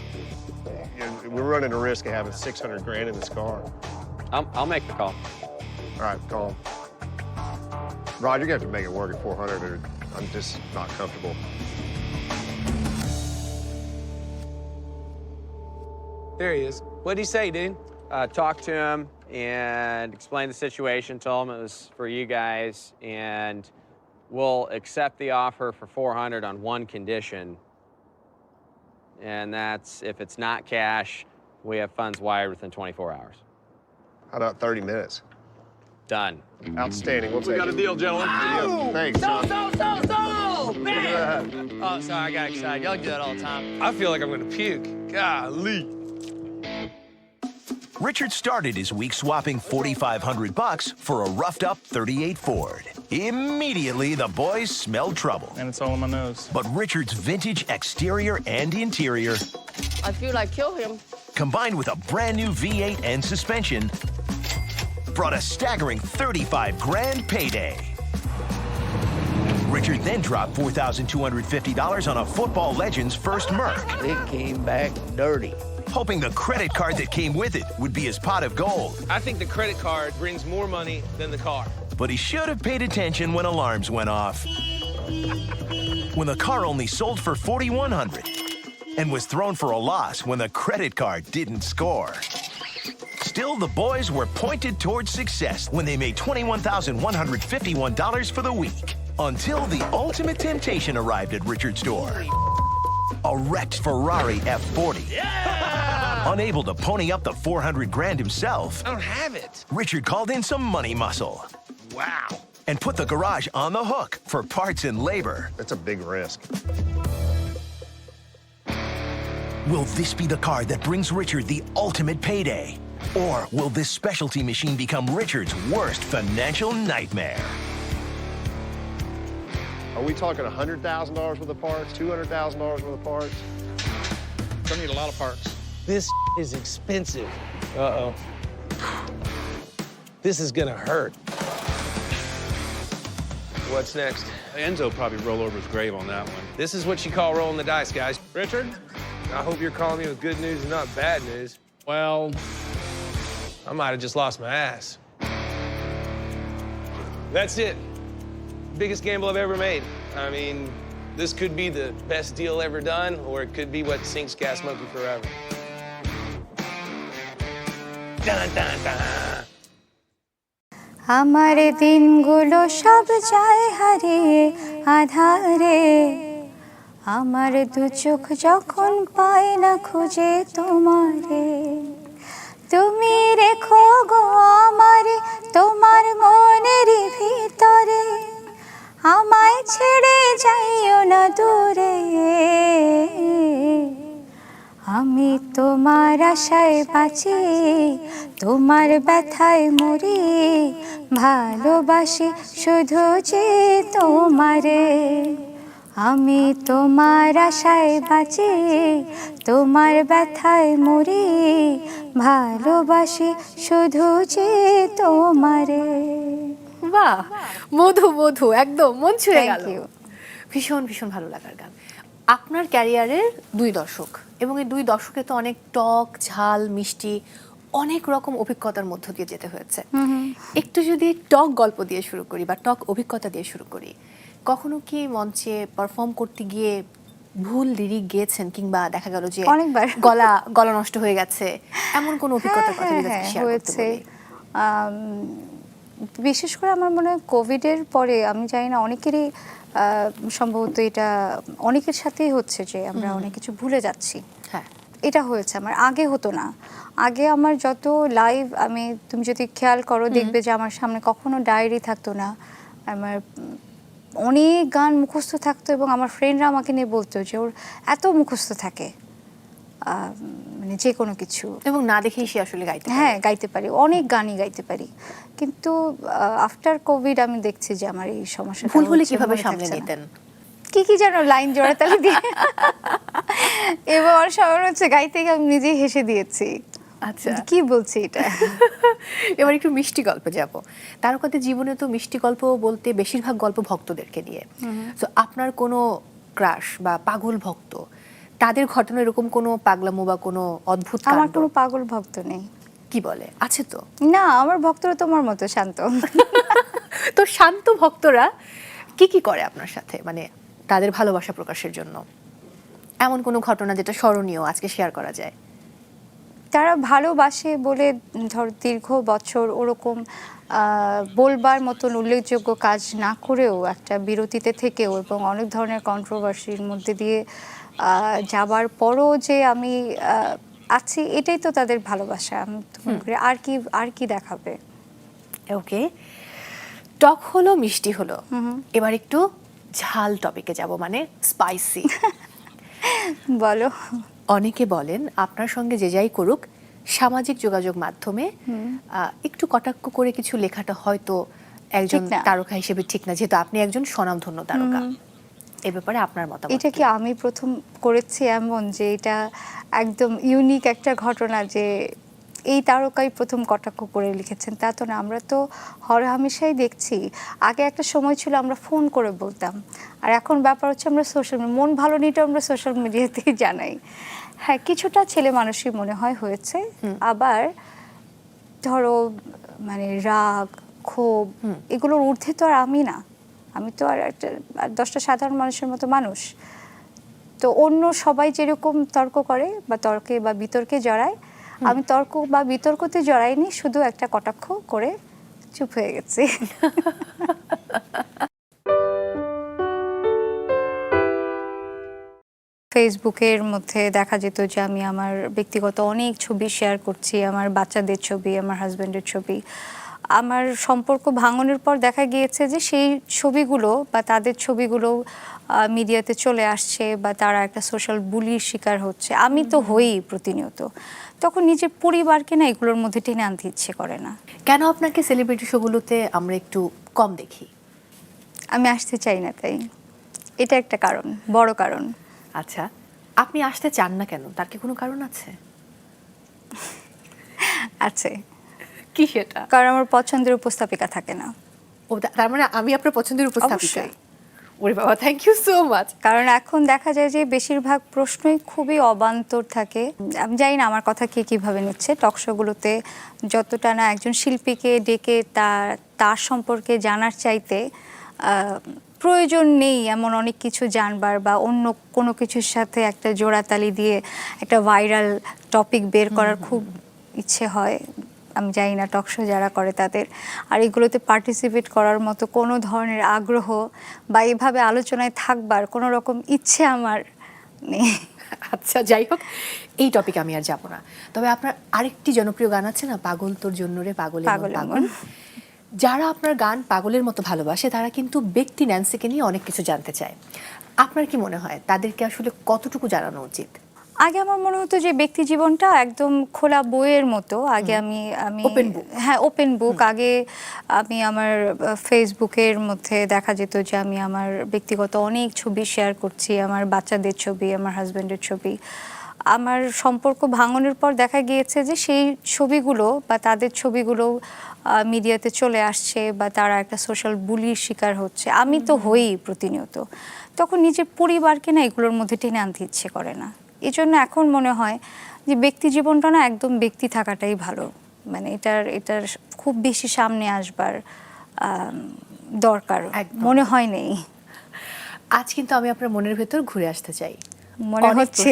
we're running a risk of having 600 grand in this car. I'll make the call. All right, call him. Rod, you're gonna have to make it work at 400, or I'm just not comfortable. There he is. What'd he say, dude? Talk to him and explain the situation. Told him it was for you guys, and we'll accept the offer for 400 on one condition, and that's if it's not cash, we have funds wired within 24 hours. How about 30 minutes? Done. Outstanding. We'll We take got a it. deal, gentlemen. Thanks, So, son. man! Oh, sorry, I got excited. Y'all do that all the time. I feel like I'm gonna puke. Golly. Richard started his week swapping $4,500 for a roughed-up '38 Ford. Immediately, the boys smelled trouble. And it's all on my nose. But Richard's vintage exterior and interior, I feel like kill him. combined with a brand new V8 and suspension, brought a staggering 35 grand payday. Richard then dropped $4,250 on a football legend's first Merc. It came back dirty. Hoping the credit card that came with it would be his pot of gold. I think the credit card brings more money than the car. But he should have paid attention when alarms went off. When the car only sold for $4,100 and was thrown for a loss when the credit card didn't score. Still, the boys were pointed towards success when they made $21,151 for the week. Until the ultimate temptation arrived at Richard's door. A wrecked Ferrari F40. Yeah! Unable to pony up the 400 grand himself, I don't have it. Richard called in some money muscle. Wow. And put the garage on the hook for parts and labor. That's a big risk. Will this be the car that brings Richard the ultimate payday? Or will this specialty machine become Richard's worst financial nightmare? Are we talking $100,000 worth of parts, $200,000 worth of parts? Gonna need a lot of parts. This is expensive. Uh-oh. This is gonna hurt. What's next? Enzo probably roll over his grave on that one. This is what you call rolling the dice, guys. Richard, I hope you're calling me with good news and not bad news. Well, I might have just lost my ass. That's it. Biggest gamble I've ever made. I mean, this could be the best deal ever done, or it could be what sinks Gas Monkey forever. Dun, dun, dun. আমার দিনগুলো সব যায় হারিয়ে আধারে আমার দু চোখ যখন পায় না খুঁজে তোমারে তুমি রেখো গো আমারে তোমার মনের ভিতরে আমায় ছেড়ে যাইও না দূরে আমি তোমার আশায় বাঁচি তোমার ব্যথায় মরি ভালোবাসি শুধু যে তোমারে আমি তোমার আশায় বাঁচি তোমার ব্যথায় মরি ভালোবাসি শুধু যে তোমারে। বাহ, মধু মধু, একদম মন ছুঁয়ে গেল। ভীষণ ভীষণ ভালো লাগার গান। আপনার ক্যারিয়ারের 2 দশক এবং এই 2 দশকে তো অনেক টক ঝাল মিষ্টি অনেক রকম অভিজ্ঞতার মধ্য দিয়ে যেতে হয়েছে। একটু যদি টক গল্প দিয়ে শুরু করি বা টক অভিজ্ঞতা দিয়ে শুরু করি, কখনো কি মঞ্চে পারফর্ম করতে গিয়ে ভুল লিরিক গেয়েছেন কিংবা দেখা গেল যে অনেকবার গলা নষ্ট হয়ে গেছে, এমন কোনো অভিজ্ঞতার কথা যদি শেয়ার করতে বলি? বিশেষ করে আমার মনে হয় কোভিডের পরে আমি জানি না অনেকেরই সম্ভবত এটা অনেকের সাথেই হচ্ছে যে আমরা অনেক কিছু ভুলে যাচ্ছি। হ্যাঁ, এটা হয়েছে আমার, আগে হতো না। আগে আমার যত লাইভ তুমি যদি খেয়াল করো দেখবে যে আমার সামনে কখনো ডায়েরি থাকতো না, আমার অনেক গান মুখস্থ থাকতো এবং আমার ফ্রেন্ডরা আমাকে নিয়ে বলতো যে ওর এত মুখস্থ থাকে মানে যে কোনো কিছু, এবং না দেখেই সে আসলে গাইতে পারে। হ্যাঁ, গাইতে পারি, অনেক গানই গাইতে পারি। কিন্তু আফটার কোভিড আমি দেখছি যে আমার এই সমস্যাটা ভুল হলে কিভাবে সামলে নিতেন? কি যেন লাইন জোড়াতালি দিয়ে এবার আমার সবার হচ্ছে গাইতে গিয়ে আমি নিজেই হেসে দিয়েছি। আচ্ছা, কি বলছি এটা? এবার একটু মিষ্টি গল্পে যাব। তারকাদের জীবনে তো মিষ্টি গল্প বলতে বেশিরভাগ গল্প ভক্তদেরকে নিয়ে। তো আপনার কোনো ক্রাশ বা পাগল ভক্ত, তাদের ঘটনা এরকম কোনো পাগলামো বা কোনো অদ্ভুত? আমার কোনো পাগল ভক্ত নেই। কি বলে, আছে তো? না, আমার ভক্তরা তোমার মতো শান্ত। তো শান্ত ভক্তরা কি করে আপনার সাথে, মানে তাদের ভালোবাসা প্রকাশের জন্য এমন কোনো ঘটনা যেটা স্মরণীয় আজকে শেয়ার করা যায়? তারা ভালোবাসে বলে ধর দীর্ঘ বছর ওরকম বলবার মতন উল্লেখযোগ্য কাজ না করেও একটা বিরতিতে থেকেও এবং অনেক ধরনের কন্ট্রোভার্সির মধ্যে দিয়ে যাবার পরও যে আমি আছি, এটাই তো তাদের ভালোবাসা। আমি আর কি দেখাবে? ওকে, টক হলো মিষ্টি হলো, এবার একটু ঝাল টপিকে যাব, মানে স্পাইসি। বলো। অনেকে বলেন আপনার সঙ্গে যে যাই করুক সামাজিক যোগাযোগ মাধ্যমে একটু কটাক্ষ করে কিছু লেখাটা হয়তো একজন তারকা হিসেবে ঠিক না, যেহেতু আপনি একজন স্বনামধন্য তারকা। এ ব্যাপারে আপনার মতামত? এটা কি আমি প্রথম করেছি এমন যে এটা একদম ইউনিক একটা ঘটনা যে এই তারকাই প্রথম কটাক্ষ করে লিখেছেন, তা তো না। আমরা তো হরহামেশাই দেখছি। আগে একটা সময় ছিল আমরা ফোন করে বলতাম, আর এখন ব্যাপার হচ্ছে আমরা সোশ্যাল মিডিয়া, মন ভালো নিটা আমরা সোশ্যাল মিডিয়াতেই জানাই। হ্যাঁ, কিছুটা ছেলে মানুষই মনে হয় হয়েছে। আবার ধরো মানে রাগ, ক্ষোভ, এগুলোর ঊর্ধ্বে তো আর আমি না। আমি তো আর একটা 10টা সাধারণ মানুষের মতো মানুষ। তো অন্য সবাই যেরকম তর্ক করে বা তর্কে বা বিতর্কে জড়ায়, আমি তর্ক বা বিতর্কতে জড়াইনি, শুধু একটা কটাক্ষ করে চুপ হয়ে গেছি। ফেসবুকের মধ্যে দেখা যেত যে আমি আমার ব্যক্তিগত অনেক ছবি শেয়ার করছি, আমার বাচ্চাদের ছবি, আমার হাজব্যান্ডের ছবি। আমার সম্পর্ক ভাঙনের পর দেখা গিয়েছে যে সেই ছবিগুলো বা তাদের ছবিগুলো মিডিয়াতে চলে আসছে বা তারা একটা সোশ্যাল বুলির শিকার হচ্ছে। আমি তো হই প্রতিনিয়ত। তখন নিজের পরিবারকে না এগুলোর মধ্যে টেনে আনতে ইচ্ছে করে না। কেন আপনাকে সেলিব্রিটি শোগুলোতে আমরা একটু কম দেখি? আমি আসতে চাই না, তাই। এটা একটা কারণ, বড় কারণ। আচ্ছা, আপনি আসতে চান না কেন? তার কি কোনো কারণ আছে? আছে। কি সেটা? কারণ আমার পছন্দের উপস্থাপিকা থাকে না। ও, তার মানে আমি আপনার পছন্দের উপস্থাপিকা? ওরে বাবা, থ্যাংক ইউ সো মাচ। কারণ এখন দেখা যায় যে বেশিরভাগ প্রশ্নই খুবই অবান্তর থাকে। আমি জানি না আমার কথা কে কীভাবে নিচ্ছে। টকশোগুলোতে যতটা না একজন শিল্পীকে ডেকে তার সম্পর্কে জানার চাইতে প্রয়োজন নেই এমন অনেক কিছু জানবার, বা অন্য কোনো কিছুর সাথে একটা জোড়াতালি দিয়ে একটা ভাইরাল টপিক বের করার খুব ইচ্ছে হয়। আমি জানি না টকশো যারা করে তাদের। আর এগুলোতে পার্টিসিপেট করার মতো কোনো ধরনের আগ্রহ বা এইভাবে আলোচনায় থাকবার কোনো রকম ইচ্ছে আমার নেই। আচ্ছা, যাই হোক, এই টপিক আমি আর যাব না। তবে আপনার আরেকটি জনপ্রিয় গান আছে না, পাগল তোর জন্য রে পাগল পাগল। যারা আপনার গান পাগলের মতো ভালোবাসে তারা কিন্তু ব্যক্তি ন্যান্সিকে নিয়ে অনেক কিছু জানতে চায়। আপনার কি মনে হয় তাদেরকে আসলে কতটুকু জানানো উচিত? আগে আমার মনে হতো যে ব্যক্তি জীবনটা একদম খোলা বইয়ের মতো। আগে আমি হ্যাঁ, ওপেন বুক। আগে আমি আমার ফেসবুকের মধ্যে দেখা যেত যে আমি আমার ব্যক্তিগত অনেক ছবি শেয়ার করছি, আমার বাচ্চাদের ছবি, আমার হাজব্যান্ডের ছবি। আমার সম্পর্ক ভাঙনের পর দেখা গিয়েছে যে সেই ছবিগুলো বা তাদের ছবিগুলো মিডিয়াতে চলে আসছে বা তারা একটা সোশ্যাল বুলির শিকার হচ্ছে। আমি তো হই প্রতিনিয়ত। তখন নিজের পরিবারকে না এগুলোর মধ্যে টেনে আনতে ইচ্ছে করে না। এই জন্য এখন মনে হয় যে ব্যক্তি জীবনটা না একদম ব্যক্তি থাকাটাই ভালো। মানে এটার খুব বেশি সামনে আসবার দরকার মনে হয় নেই। আজ কিন্তু আমি আপনার মনের ভেতর ঘুরে আসতে চাই, মনে হচ্ছে।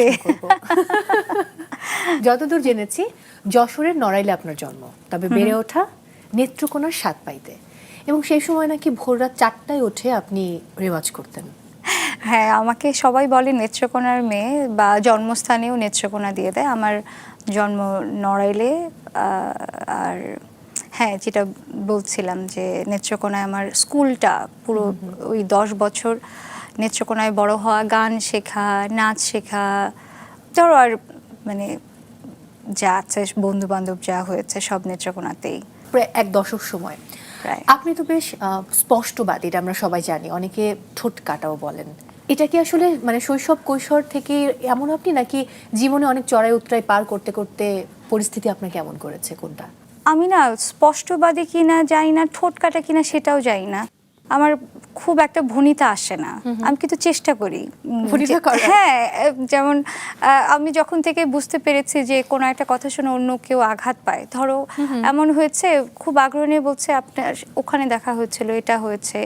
যতদূর জেনেছি যশোরের নড়াইলে আপনার জন্ম, তবে বেড়ে ওঠা নেত্রকোনার সাত পাইতে, এবং সেই সময় নাকি ভোর রাত 4টায় উঠে আপনি রেওয়াজ করতেন। হ্যাঁ, আমাকে সবাই বলে নেত্রকোনার মেয়ে, বা জন্মস্থানেও নেত্রকোনা দিয়ে দেয়। আমার জন্ম নড়াইলে। আর হ্যাঁ, যেটা বলছিলাম যে নেত্রকোনায় আমার স্কুলটা পুরো ওই 10 বছর নেত্রকোনায় বড় হওয়া, গান শেখা, নাচ শেখা, ধরো আর মানে যা আছে বন্ধু বান্ধব যা হয়েছে সব নেত্রকোনাতেই। প্রায় 1 দশক সময়। আপনি তো বেশ স্পষ্টবাদী, এটা আমরা সবাই জানি। অনেকে ঠোঁট কাটাও বলেন। এটা কি আসলে মানে শৈশব কৈশোর থেকে এমন আপনি, নাকি জীবনে অনেক চড়াই উতরাই পার করতে করতে পরিস্থিতি আপনাকে এমন করেছে? কোনটা? আমি না স্পষ্টবাদী কিনা জানি না, ঠোঁট কাটা কিনা সেটাও জানি না। আমার খুব একটা ভনিতা আসে না। আমি কিন্তু চেষ্টা করি। হ্যাঁ, যেমন আমি যখন থেকে বুঝতে পেরেছি যে কোনো একটা কথা শুনে অন্য কেউ আঘাত পায়, ধরো এমন হয়েছে, খুব আগ্রহ নিয়ে বলছে আপনার ওখানে দেখা হয়েছিল, এটা হয়েছে,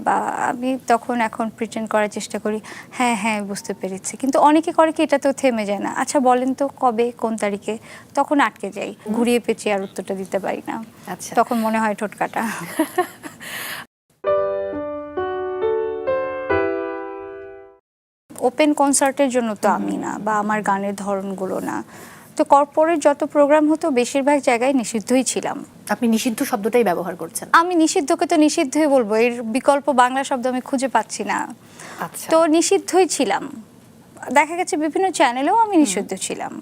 বা আমি তখন এখন প্রিটেন্ড করার চেষ্টা করি হ্যাঁ হ্যাঁ বুঝতে পেরেছি। কিন্তু অনেকে করে কি এটাতেও থেমে যায় না, আচ্ছা বলেন তো কবে, কোন তারিখে, তখন আটকে যাই, ঘুরিয়ে পেঁচিয়ে আর উত্তরটা দিতে পারি না। আচ্ছা, তখন মনে হয় ঠোঁট কাটা। ওপেন কনসার্টের জন্য তো আমি না, বা আমার গানের ধরনগুলো না। তো কর্পোরেট যত প্রোগ্রাম হতো বেশিরভাগ জায়গায় নিষিদ্ধই ছিলাম। আপনি নিষিদ্ধ শব্দটাই ব্যবহার করছেন। আমি নিষিদ্ধকে তো নিষিদ্ধই বলবো, এর বিকল্প বাংলা শব্দ আমি খুঁজে পাচ্ছি না। আচ্ছা, তো নিষিদ্ধই ছিলাম, দেখা গেছে বিভিন্ন চ্যানেলেও আমি নিষিদ্ধ ছিলাম।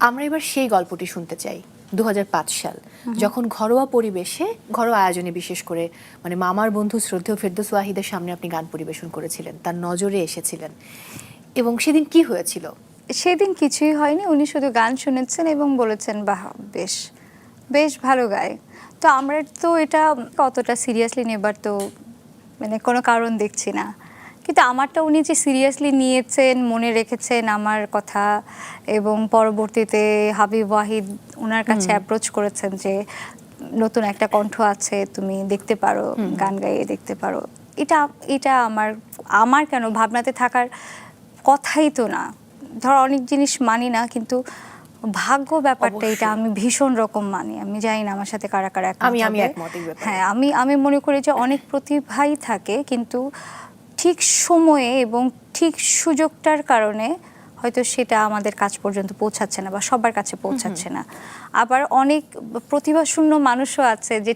আমরা এবার সেই গল্পটি শুনতে চাই। 2005 সাল, যখন ঘরোয়া পরিবেশে, ঘরোয়া আয়োজনে বিশেষ করে মানে মামার বন্ধু শ্রদ্ধেয় ফেরদৌস ওয়াহিদের সামনে আপনি গান পরিবেশন করেছিলেন, তার নজরে এসেছিলেন, এবং সেদিন কি হয়েছিল? সেদিন কিছুই হয়নি, উনি শুধু গান শুনেছেন এবং বলেছেন বাহ বেশ বেশ ভালো গায়। তো আমরা তো এটা কতটা সিরিয়াসলি নেবার তো মানে কোনো কারণ দেখছি না, কিন্তু আমারটা উনি যে সিরিয়াসলি নিয়েছেন, মনে রেখেছেন আমার কথা, এবং পরবর্তীতে হাবিব ওয়াহিদ ওনার কাছে অ্যাপ্রোচ করেছেন যে নতুন একটা কণ্ঠ আছে, তুমি দেখতে পারো, গান গাইয়ে দেখতে পারো। এটা আমার কেন ভাবনাতে থাকার কথাই তো না। ধর অনেক জিনিস মানি না, কিন্তু ভাগ্য ব্যাপারটা এটা আমি ভীষণ রকম মানি। আমি জানি না আমার সাথে কারা কারা একমত। হ্যাঁ, আমি মনে করি যে অনেক প্রতিভাই থাকে, কিন্তু ঠিক সময়ে এবং ঠিক সুযোগটার কারণে হয়তো সেটা আমাদের কাছ পর্যন্ত পৌঁছাচ্ছে না বা সবার কাছে পৌঁছাচ্ছে না। আবার অনেক প্রতিভাশূন্য মানুষও আছে যে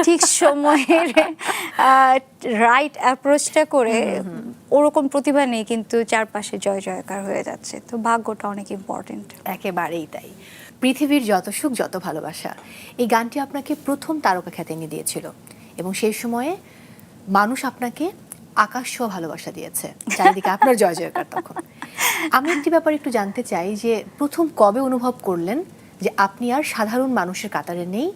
ঠিক সময়ের রাইট অ্যাপ্রোচটা করে ওরকম প্রতিভা নেই, কিন্তু চারপাশে জয় জয়কার হয়ে যাচ্ছে। তো ভাগ্যটা অনেক ইম্পর্টেন্ট। একেবারেই তাই। পৃথিবীর যত সুখ যত ভালোবাসা, এই গানটি আপনাকে প্রথম তারকা খ্যাতি এনে দিয়েছিল, এবং সেই সময়ে মানুষ আপনাকে আকাশ ছোঁয়া ভালোবাসা দিয়েছে, চারিদিকে আপনার জয় জয়কার। তখন আমি একটি ব্যাপার একটু জানতে চাই যে প্রথম কবে অনুভব করলেন যে আপনি আর সাধারণ মানুষের কাতারে নেই,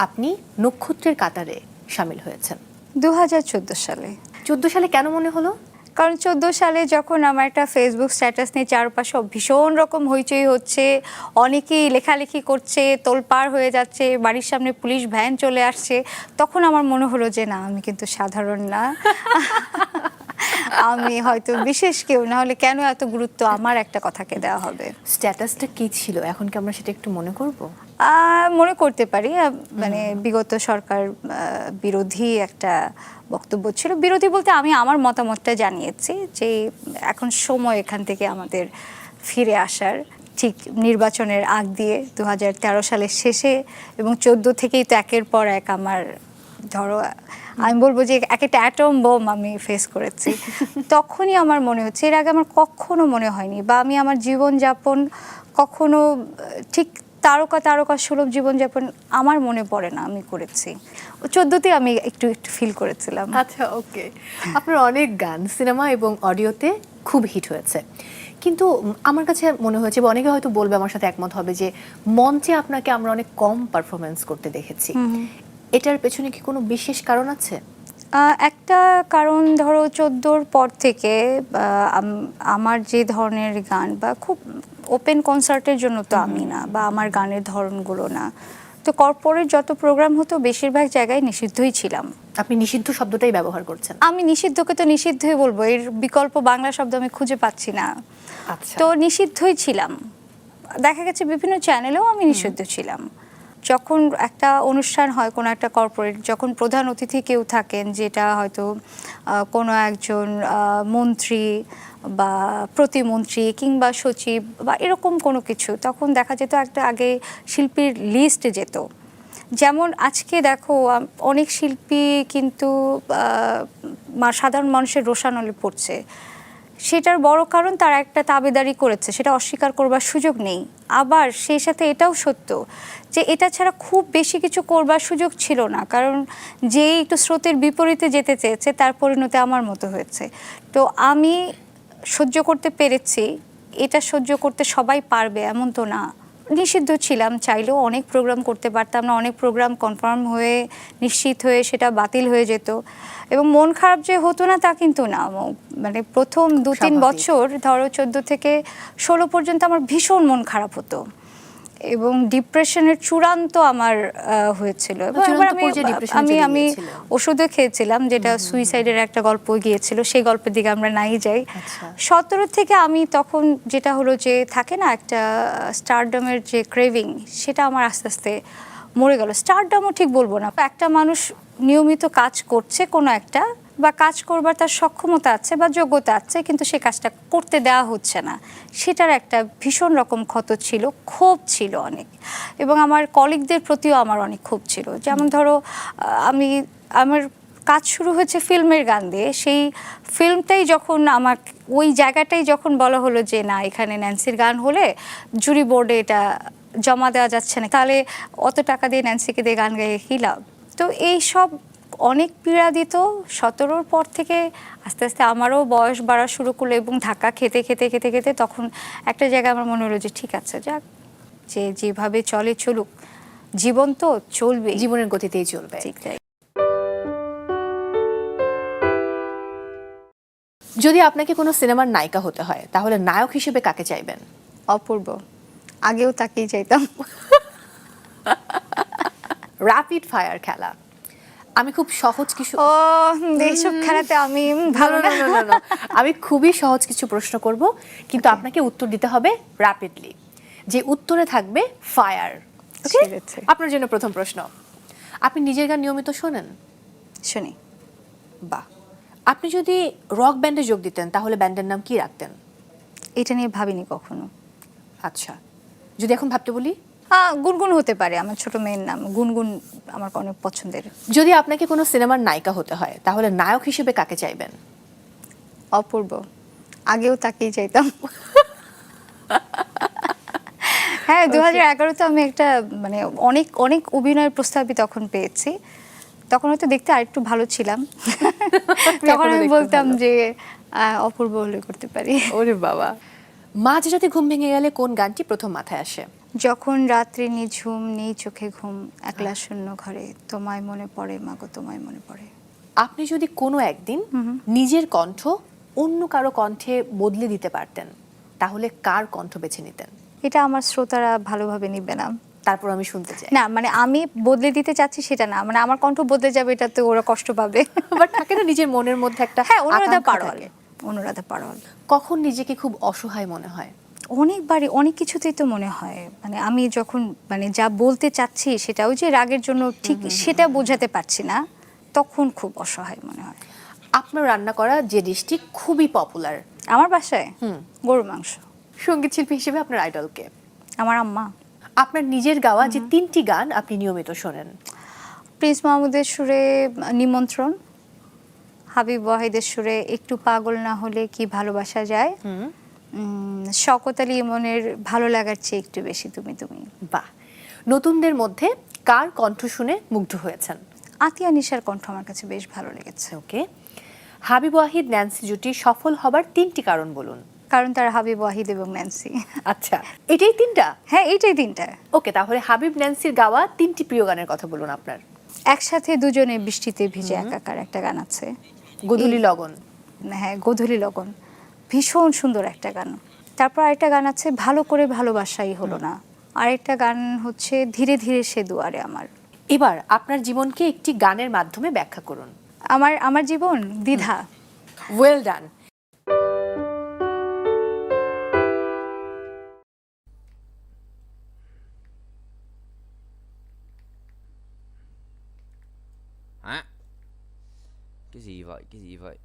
আপনি নক্ষত্রের কাতারে সামিল হয়েছেন? 2014 সালে। 14 সালে কেন মনে হলো? কারণ 14 সালে যখন আমার একটা ফেসবুক স্ট্যাটাস নিয়ে চারপাশে ভীষণ রকম হইচই হচ্ছে, অনেকেই লেখালেখি করছে, তোলপাড় হয়ে যাচ্ছে, বাড়ির সামনে পুলিশ ভ্যান চলে আসছে, তখন আমার মনে হলো যে না, আমি কিন্তু সাধারণ না, আমি হয়তো বিশেষ কেউ, না হলে কেন এত গুরুত্ব আমার একটা কথাকে দেওয়া হবে। স্ট্যাটাসটা কি ছিল, এখন কি আমরা সেটা একটু মনে করব? মনে করতে পারি, মানে বিগত সরকার বিরোধী একটা বক্তব্য ছিল। বিরোধী বলতে আমি আমার মতামতটা জানিয়েছি যে এখন সময় এখান থেকে আমাদের ফিরে আসার, ঠিক নির্বাচনের আগ দিয়ে 2013 সালের শেষে এবং 14 থেকেই তো একের পর এক আমার, ধরো আমি বলবো যে একটা অ্যাটম বোম আমি ফেস করেছি। তখনই আমার মনে হচ্ছে, এর আগে আমার কখনো মনে হয়নি, বা আমি আমার জীবনযাপন কখনো ঠিক তারকা সুলভ জীবনযাপন আমার মনে পড়ে না আমি করেছি। 14তে আমি একটু ফিল করেছিলাম। আচ্ছা, ওকে। আপনার অনেক গান সিনেমা এবং অডিওতে খুব হিট হয়েছে, কিন্তু আমার কাছে মনে হয়েছে, বা অনেকে হয়তো বলবে, আমার সাথে একমত হবে, যে মঞ্চে আপনাকে আমরা অনেক কম পারফরমেন্স করতে দেখেছি। এটার পেছনে কি কোনো বিশেষ কারণ আছে? একটা কারণ, ধরো 14র পর থেকে আমার যে ধরনের গান, বা খুব ওপেন কনসার্টের জন্য তো আমি না, বা আমার গানের ধরনগুলো না, তো কর্পোরেট যত প্রোগ্রাম হতো বেশিরভাগ জায়গায় নিষিদ্ধই ছিলাম। আপনি নিষিদ্ধ শব্দটাই ব্যবহার করছেন। আমি নিষিদ্ধকে তো নিষিদ্ধই বলবো, এর বিকল্প বাংলা শব্দ আমি খুঁজে পাচ্ছি না। আচ্ছা, তো নিষিদ্ধই ছিলাম, দেখা গেছে বিভিন্ন চ্যানেলেও আমি নিষিদ্ধ ছিলাম। যখন একটা অনুষ্ঠান হয়, কোনো একটা কর্পোরেট, যখন প্রধান অতিথি কেউ থাকেন, যেটা হয়তো কোনো একজন মন্ত্রী বা প্রতিমন্ত্রী কিংবা সচিব বা এরকম কোনো কিছু, তখন দেখা যেত একটা আগে শিল্পীর লিস্ট যেত। যেমন আজকে দেখো অনেক শিল্পী কিন্তু সাধারণ মানুষের রোষানলে পড়ছে, সেটার বড় কারণ তারা একটা তাবেদারি করেছে, সেটা অস্বীকার করবার সুযোগ নেই। আবার সেই সাথে এটাও সত্য যে এটা ছাড়া খুব বেশি কিছু করবার সুযোগ ছিল না, কারণ যে একটু স্রোতের বিপরীতে যেতে চেয়েছে তার পরিণতি আমার মতো হয়েছে। তো আমি সহ্য করতে পেরেছি, এটা সহ্য করতে সবাই পারবে এমন তো না। নিষিদ্ধ ছিলাম, চাইলেও অনেক প্রোগ্রাম করতে পারতাম না, অনেক প্রোগ্রাম কনফার্ম হয়ে নিশ্চিত হয়ে সেটা বাতিল হয়ে যেত, এবং মন খারাপ যে হতো না তা কিন্তু না। মানে প্রথম 2-3 বছর, ধরো 14 থেকে 16 পর্যন্ত আমার ভীষণ মন খারাপ হতো, এবং ডিপ্রেশনের চূড়ান্ত আমার হয়েছিল। আমি ওষুধও খেয়েছিলাম, যেটা সুইসাইডের একটা গল্প গিয়েছিল, সেই গল্পের দিকে আমরা নাই যাই। 17 থেকে আমি তখন যেটা হলো যে থাকে না একটা স্টারডমের যে ক্রেভিং, সেটা আমার আস্তে আস্তে মরে গেল। স্টারডমও ঠিক বলবো না, একটা মানুষ নিয়মিত কাজ করছে কোনো একটা বা কাজ করবার তার সক্ষমতা আছে বা যোগ্যতা আছে, কিন্তু সে কাজটা করতে দেওয়া হচ্ছে না, সেটার একটা ভীষণ রকম ক্ষত ছিল, ক্ষোভ ছিল অনেক। এবং আমার কলিগদের প্রতিও আমার অনেক ক্ষোভ ছিল। যেমন ধরো আমার কাজ শুরু হয়েছে ফিল্মের গান দিয়ে, সেই ফিল্মটাই যখন আমার ওই জায়গাটাই যখন বলা হলো যে না, এখানে ন্যান্সির গান হলে জুরি বোর্ডে এটা জমা দেওয়া যাচ্ছে না, তাহলে অত টাকা দিয়ে ন্যান্সিকে দিয়ে গান গাইয়ে কী লাভ। তো এই সব অনেক পীড়া দিত। 17-র পর থেকে আস্তে আস্তে আমারও বয়স বাড়া শুরু করলো এবং ধাক্কা খেতে খেতে খেতে খেতে তখন একটা জায়গায় আমার মনে হলো যে ঠিক আছে, যাক, যে যেভাবে চলে চলুক, জীবন তো চলবে, জীবনের গতিতেই চলবে। ঠিক তাই। যদি আপনাকে কোনো সিনেমার নায়িকা হতে হয় তাহলে নায়ক হিসেবে কাকে চাইবেন? অপূর্ব। আগেও তাকেই চাইতাম। র্যাপিড ফায়ার খেলা, আমি খুব সহজ কিছু এইসব খেলাতে আমি ভালো না। আমি খুবই সহজ কিছু প্রশ্ন করব, কিন্তু আপনাকে উত্তর দিতে হবে র্যাপিডলি, যে উত্তরে থাকবে ফায়ার। আপনার জন্য প্রথম প্রশ্ন, আপনি নিজের গান নিয়মিত শোনেন? শুনি। বাহ। আপনি যদি রক ব্যান্ডে যোগ দিতেন তাহলে ব্যান্ডের নাম কি রাখতেন? এটা নিয়ে ভাবিনি কখনো। আচ্ছা, যদি এখন ভাবতে বলি? গুনগুন হতে পারে, আমার ছোট মেয়ের নাম গুনগুন, আমার অনেক পছন্দের। যদি আপনাকে কোনো সিনেমার নায়িকা হতে হয় তাহলে নায়ক হিসেবে কাকে চাইবেন? অপূর্ব। আগেও তাকেই চাইতাম। হ্যাঁ, 2011-তে আমি একটা মানে অনেক অনেক অভিনয়ের প্রস্তাবই তখন পেয়েছি। তখন হয়তো দেখতে আরেকটু ভালো ছিলাম। তখন আমি বলতাম যে অপূর্ব হলে করতে পারি। ওরে বাবা। মাঝরাতে ঘুম ভেঙে গেলে কোন গানটি প্রথম মাথায় আসে? যখন রাত্রি নিঝুম, নেই চোখে ঘুম, একলা শূন্য ঘরে, তোমায় মনে পড়ে মাগো, তোমায় মনে পড়ে। আপনি যদি কোনো একদিন নিজের কণ্ঠ অন্য কারো কণ্ঠে বদলে দিতে পারতেন তাহলে কার কণ্ঠ বেছে নিতেন? এটা আমার শ্রোতারা ভালোভাবে নিবে না। তারপর আমি শুনতে চাই। না, মানে আমি বদলে দিতে চাচ্ছি সেটা না, মানে আমার কণ্ঠ বদলে যাবে এটা তো ওরা কষ্ট পাবে। বাট থাকে না নিজের মনের মধ্যে একটা? হ্যাঁ, অনুরাধা পাড়োয়াল। অনুরাধা পাড়োয়াল। কখন নিজেকে খুব অসহায় মনে হয়? অনেকবারই, অনেক কিছুতেই তো মনে হয়, মানে আমি যখন মানে যা বলতে চাচ্ছি সেটাও যে রাগের জন্য ঠিক সেটা বোঝাতে পারছি না, তখন খুব অসহায় মনে হয়। আপনার রান্না করা যে ডিশটি খুবই পপুলার আমার বাসায়, গরু মাংস। সঙ্গীত শিল্পী হিসেবে আপনার আইডল কে? আমার আম্মা। আপনার নিজের গাওয়া যে 3টি গান আপনি নিয়মিত শোনেন? প্রিন্স মাহমুদের সুরে নিমন্ত্রণ, হাবিব ওয়াহিদের সুরে একটু পাগল না হলে কি ভালোবাসা যায়, শওকত আলী ইমনের ভালো লাগার চেয়ে একটু বেশি তুমি তুমি। বাহ। নতুনদের মধ্যে কার কণ্ঠ শুনে মুগ্ধ হয়েছেন? আতিয়া নিশার কণ্ঠ আমার কাছে বেশ ভালো লেগেছে। ওকে। হাবিব ওয়াহিদ ন্যান্সি জুটি সফল হবার 3টি কারণ বলুন। কারণ তারা হাবিব ওয়াহিদ এবং ন্যান্সি। আচ্ছা, এটাই 3টা? হ্যাঁ, এটাই 3টা। ওকে, তাহলে হাবিব ন্যান্সির গাওয়া 3টি প্রিয় গানের কথা বলুন আপনার। একসাথে দুজনে বৃষ্টিতে ভিজে একাকার একটা গান আছে, গোধূলি লগন। হ্যাঁ, গোধূলি লগন, ভীষণ সুন্দর একটা গান। তারপর আরেকটা গান আছে ভালো করে ভালোবাসাই হলো না, আরেকটা গান হচ্ছে ধীরে ধীরে সে দুয়ারে আমার। এবার আপনার জীবনকে একটি গানের মাধ্যমে ব্যাখ্যা করুন। আমার জীবন দ্বিধা। Well done. Hả? Cái gì vậy? Cái gì vậy?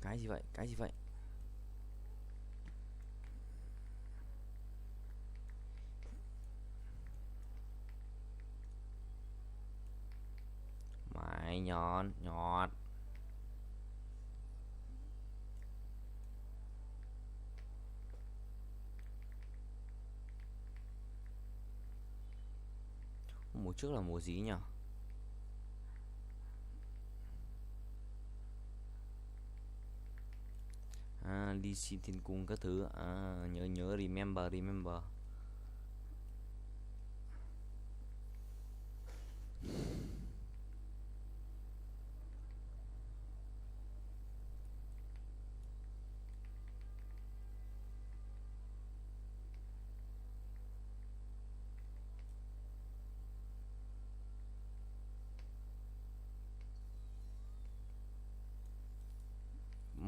Cái gì vậy? Cái gì vậy? Mày nhọn nhọt. Mùa trước là mùa gì nhỉ? Đi xin thiên cung các thứ. Nhớ remember.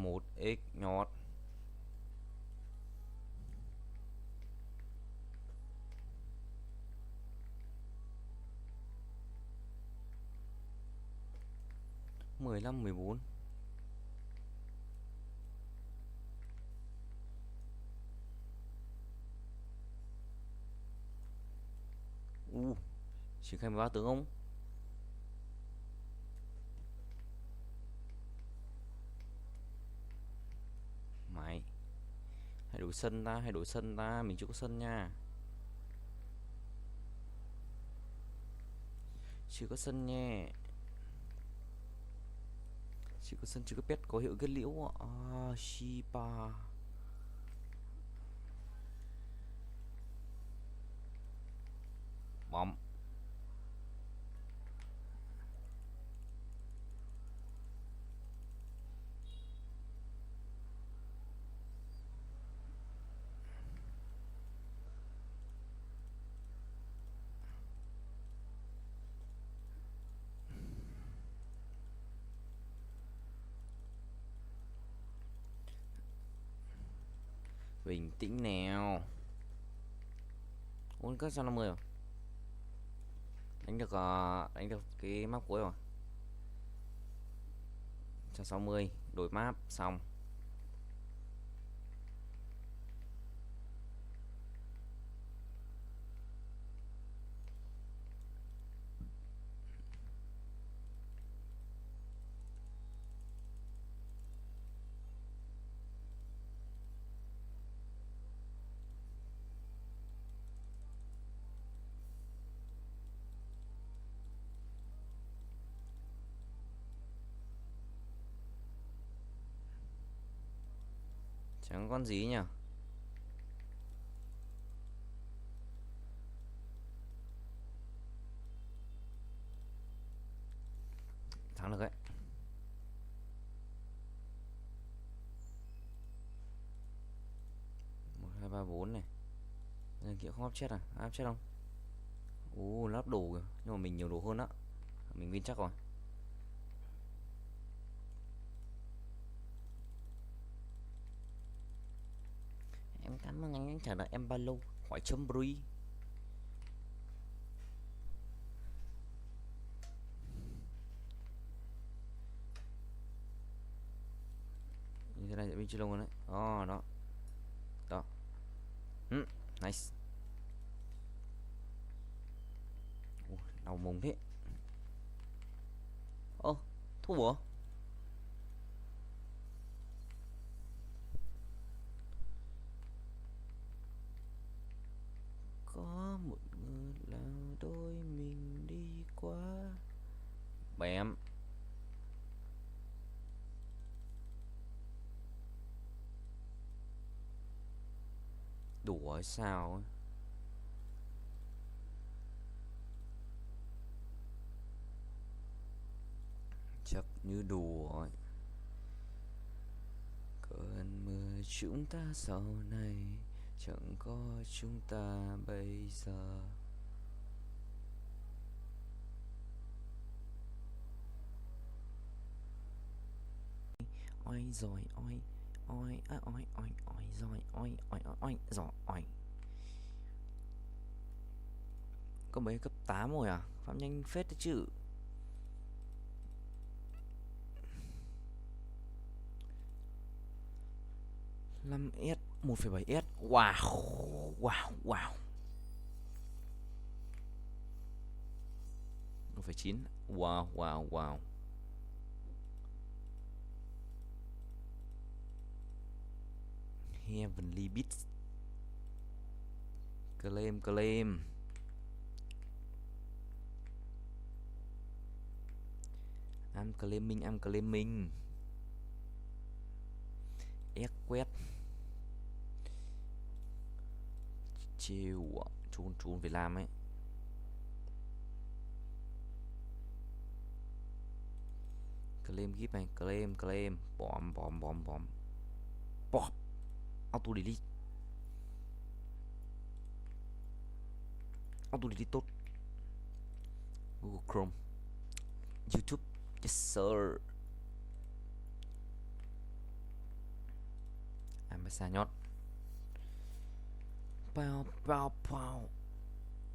Một x nhọt. 15, 14. Triển khai 13 tướng không? Mày hãy đổi sân ta, hãy đổi sân ta, mình chưa có sân nha. Chưa có sân nha. Chưa có sân, chưa có pet, có hiệu kết liễu. Shiba. Bom. Bình tĩnh nào. Ôi, các 150 rồi. Đánh được cái map cuối rồi. 160, đổi map xong. Chẳng có con gì nhỉ? Thắng được đấy. Một, hai, ba, bốn này. Nhân kia không áp chết à? Áp chết không? Lắp đồ kìa. Nhưng mà mình nhiều đồ hơn đó. Mình win chắc rồi. Em cảm ơn anh trả lời em bao lâu? Hỏi chấm bri. Như thế này sẽ win chưa lâu rồi đấy. Đó. Đó. Nice. Đau mồm thế. Thua à? Có một người là đôi mình đi qua. Bém. Đùa hay sao ấy. Chắc như đùa ấy. Cơn mưa chúng ta sau này chẳng có chúng ta bây giờ. Ôi rồi ôi. Ôi rồi ôi. Có mấy cấp 8 rồi à? Phạm nhanh phết đấy chứ. Năm S 1,7 S. Wow. 1,9. Wow. Heavenly Beats. Claim. I'm claiming. S quét. Chiều chun phải làm ấy. Claim gift này, claim. Bom. Pop. Auto delete tốt. Google Chrome. YouTube. Yes sir. Ambassa nhót. Pow.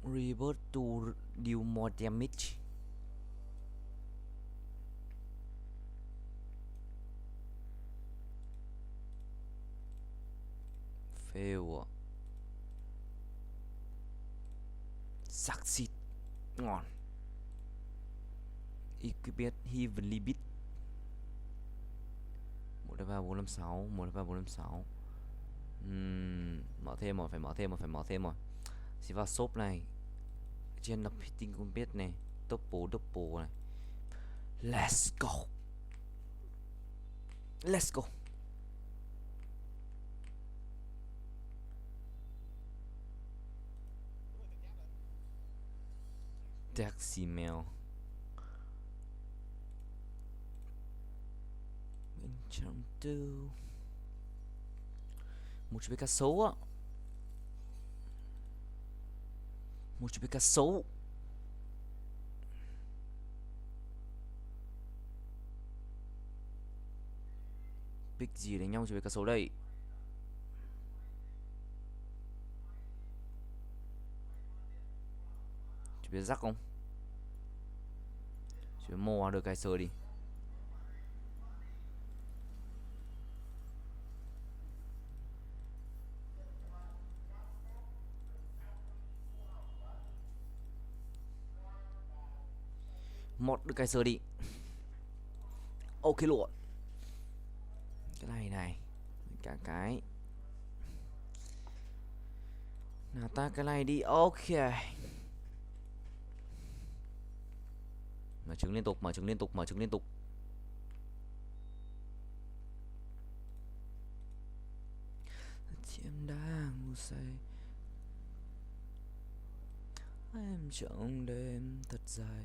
Revert to deal more damage. Fail ạ. Succeed. Ngon. Equipment heavenly bit. 1, 2, 3, 4, 5, 6. 1, 2, 3, 4, 5, 6. Mở thêm rồi, phải mở thêm rồi. Xin vào shop này. Trên là hitting không biết này. Double này. Let's go. Let's go. Taxi mail. Bên trong tư. Một chú bé cá sấu á. Một chú bé cá sấu. Pick gì đánh nhau chú bé cá sấu đây. Chú bé rắc không? Chú bé mò được cái sờ đi. Một được cái sờ đi. Ok luôn. Cái này cả cái nào ta, cái này đi. Ok, mở trứng liên tục. Em đang ngủ say, em trong đêm thật dài,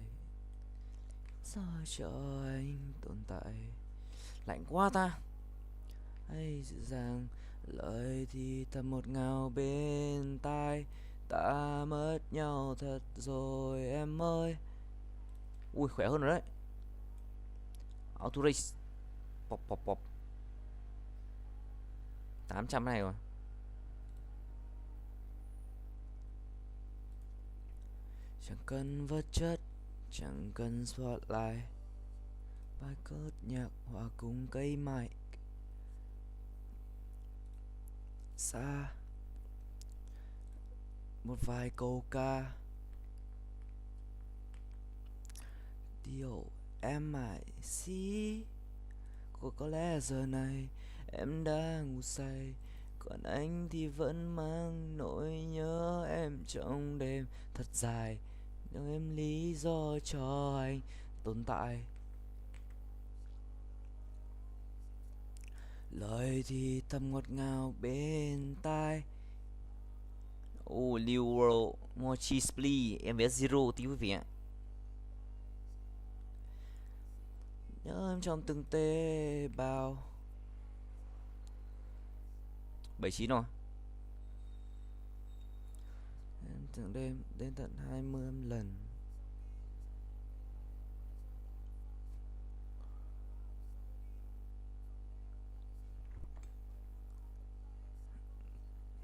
sao cho anh tồn tại. Lạnh quá ta. Hay dịu dàng, lời thì thầm một ngào bên tai. Ta mất nhau thật rồi em ơi. Ui, khỏe hơn rồi đấy. Auto race. Pop 800 này rồi. Chẳng cần vật chất, chẳng cần spotlight. Bài cất nhạc hòa cùng cây mic. Xa một vài câu ca. Điều em mãi xí. Có lẽ giờ này em đã ngủ say, còn anh thì vẫn mang nỗi nhớ em trong đêm thật dài. Nếu em lý do cho anh tồn tại. Lời thì thầm ngọt ngào bên tai. Liu World more cheese please. Em vé zero tí quý vị ạ. Nhớ em trong từng tế bào. 79 rồi. Em từng đêm đến tận 20 lần.